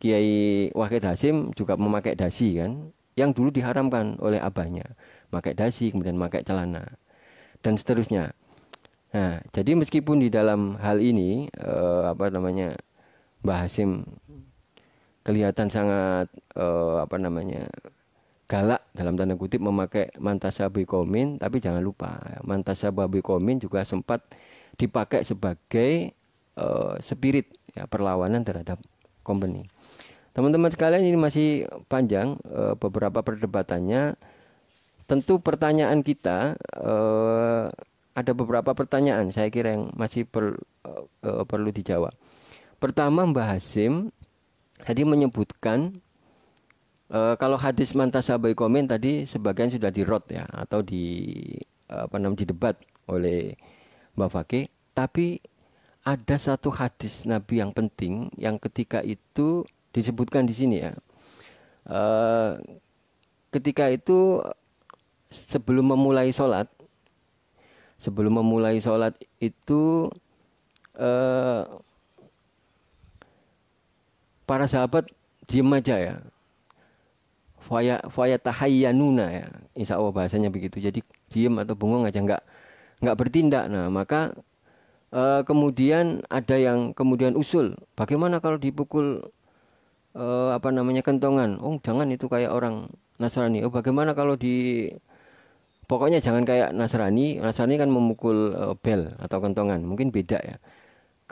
Kiai Wahid Hasim juga memakai dasi kan, yang dulu diharamkan oleh abahnya, memakai dasi kemudian memakai celana dan seterusnya. Nah, jadi meskipun di dalam hal ini apa namanya, Mbah Hasim kelihatan sangat apa namanya, galak dalam tanda kutip memakai man tasabbaha biqaumin, tapi jangan lupa man tasabbaha biqaumin juga sempat dipakai sebagai spirit ya, perlawanan terhadap company. Teman-teman sekalian, ini masih panjang beberapa perdebatannya. Tentu pertanyaan kita ada beberapa pertanyaan saya kira yang masih perlu dijawab. Pertama, Mbah Hasim tadi menyebutkan kalau hadis man tasabbaha biqaumin tadi sebagian sudah dirot ya, atau apa namanya, didebat oleh Mbak Fakih. Tapi ada satu hadis Nabi yang penting yang ketika itu disebutkan di sini ya. Ketika itu sebelum memulai sholat itu para sahabat diem aja ya. Faya tahayyanuna ya, insya Allah bahasanya begitu. Jadi diem atau bengong aja, nggak bertindak. Nah, maka kemudian ada yang kemudian usul, bagaimana kalau dipukul apa namanya, kentongan? Oh jangan, itu kayak orang Nasrani. Oh bagaimana kalau pokoknya jangan kayak Nasrani. Nasrani kan memukul bel atau kentongan, mungkin beda ya.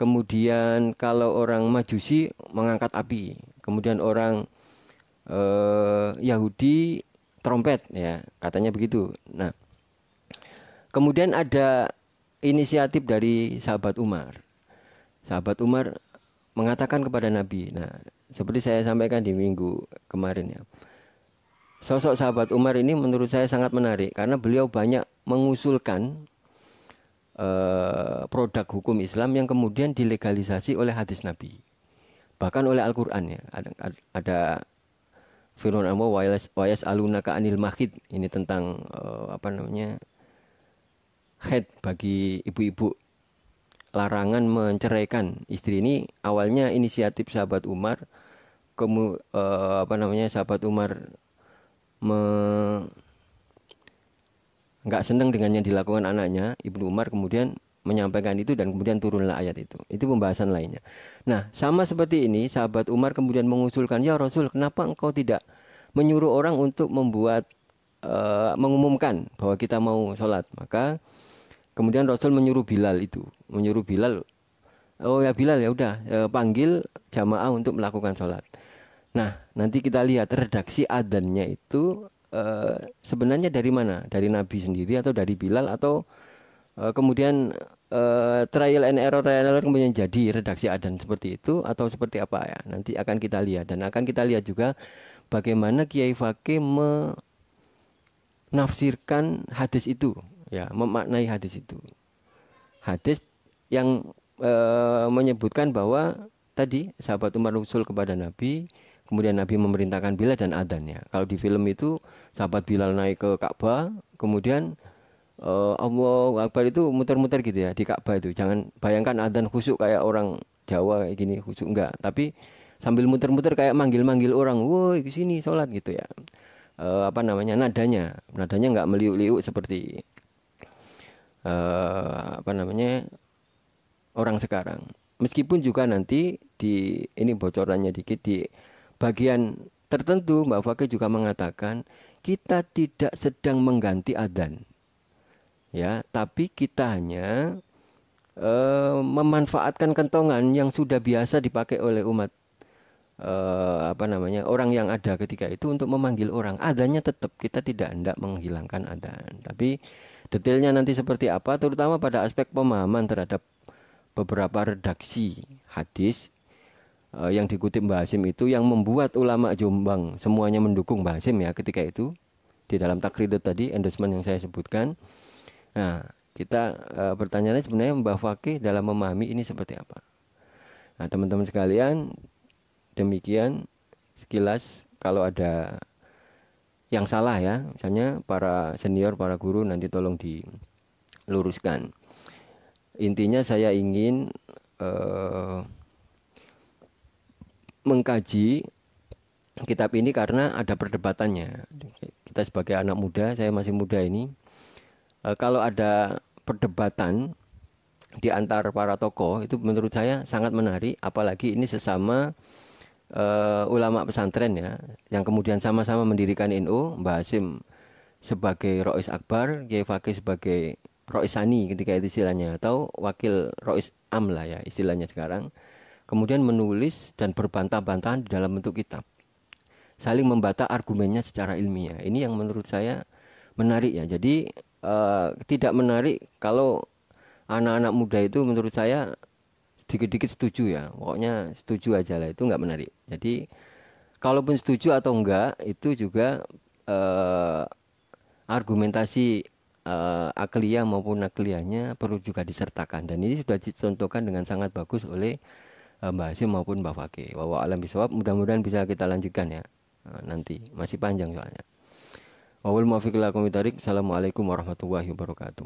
Kemudian kalau orang Majusi mengangkat api. Kemudian orang Yahudi trompet ya, katanya begitu. Nah, kemudian ada inisiatif dari sahabat Umar. Sahabat Umar mengatakan kepada Nabi. Nah, seperti saya sampaikan di minggu kemarin ya. Sosok sahabat Umar ini menurut saya sangat menarik karena beliau banyak mengusulkan produk hukum Islam yang kemudian dilegalisasi oleh hadis Nabi. Bahkan oleh Al-Qur'an ya. Ada firman Allah, wa yas'alunaka anil mahid, ini tentang apa namanya, haid bagi ibu-ibu, larangan menceraikan istri. Ini awalnya inisiatif sahabat Umar. Apa namanya, sahabat Umar nggak senang dengan yang dilakukan anaknya Ibnu Umar, kemudian menyampaikan itu dan kemudian turunlah ayat itu. Itu pembahasan lainnya. Nah, sama seperti ini, sahabat Umar kemudian mengusulkan, ya Rasul, kenapa engkau tidak menyuruh orang untuk mengumumkan bahwa kita mau sholat? Maka kemudian Rasul menyuruh Bilal, oh ya Bilal, ya udah panggil jamaah untuk melakukan sholat. Nah, nanti kita lihat redaksi adzannya itu sebenarnya dari mana? Dari Nabi sendiri atau dari Bilal, atau kemudian trial and error kemudian jadi redaksi adzan seperti itu, atau seperti apa ya? Nanti akan kita lihat, dan akan kita lihat juga bagaimana Kiai Fakih menafsirkan hadis itu, ya, memaknai hadis itu. Hadis yang menyebutkan bahwa tadi sahabat Umar usul kepada Nabi, kemudian Nabi memerintahkan Bilal dan adzan ya. Kalau di film itu sahabat Bilal naik ke Ka'bah, kemudian Allahu Akbar itu muter-muter gitu ya di Ka'bah itu. Jangan bayangkan adzan khusyuk kayak orang Jawa kayak gini khusyuk enggak, tapi sambil muter-muter kayak manggil-manggil orang, woi ke sini sholat gitu ya. Apa namanya nadanya nggak meliuk-liuk seperti apa namanya orang sekarang. Meskipun juga nanti di ini bocorannya dikit di bagian tertentu Mbak Fakih juga mengatakan kita tidak sedang mengganti adzan ya, tapi kita hanya memanfaatkan kentongan yang sudah biasa dipakai oleh umat apa namanya orang yang ada ketika itu untuk memanggil orang. Adzannya tetap kita tidak hendak menghilangkan adzan, tapi detailnya nanti seperti apa, terutama pada aspek pemahaman terhadap beberapa redaksi hadis yang dikutip Mbah Hasim itu yang membuat ulama Jombang semuanya mendukung Mbah Hasim ya ketika itu di dalam takridat tadi endorsement yang saya sebutkan. Nah, kita pertanyaannya sebenarnya Mbah Fakih dalam memahami ini seperti apa. Nah, teman-teman sekalian, demikian sekilas. Kalau ada yang salah ya, misalnya para senior, para guru nanti tolong diluruskan. Intinya saya ingin mengkaji kitab ini karena ada perdebatannya. Kita sebagai anak muda, saya masih muda ini, kalau ada perdebatan di antar para tokoh itu menurut saya sangat menarik, apalagi ini sesama ulama pesantren ya, yang kemudian sama-sama mendirikan NU, Mbah Hasim sebagai Rois Akbar, Kiai Fakih sebagai Rois Sani ketika itu istilahnya, atau wakil Rois Am lah ya istilahnya sekarang. Kemudian menulis dan berbantah-bantahan di dalam bentuk kitab. Saling membantah argumennya secara ilmiah. Ini yang menurut saya menarik ya. Jadi tidak menarik kalau anak-anak muda itu menurut saya dikit-dikit setuju ya. Pokoknya setuju aja lah, itu nggak menarik. Jadi kalaupun setuju atau enggak itu juga argumentasi akliyah maupun nakliyahnya perlu juga disertakan, dan ini sudah dicontohkan dengan sangat bagus oleh Mbak Hasim maupun Mbak Fakih. Wallahu a'lam bishawab. Mudah-mudahan bisa kita lanjutkan ya. Nanti masih panjang soalnya. Wal muwaffiq ila aqwamit thoriq. Assalamualaikum warahmatullahi wabarakatuh.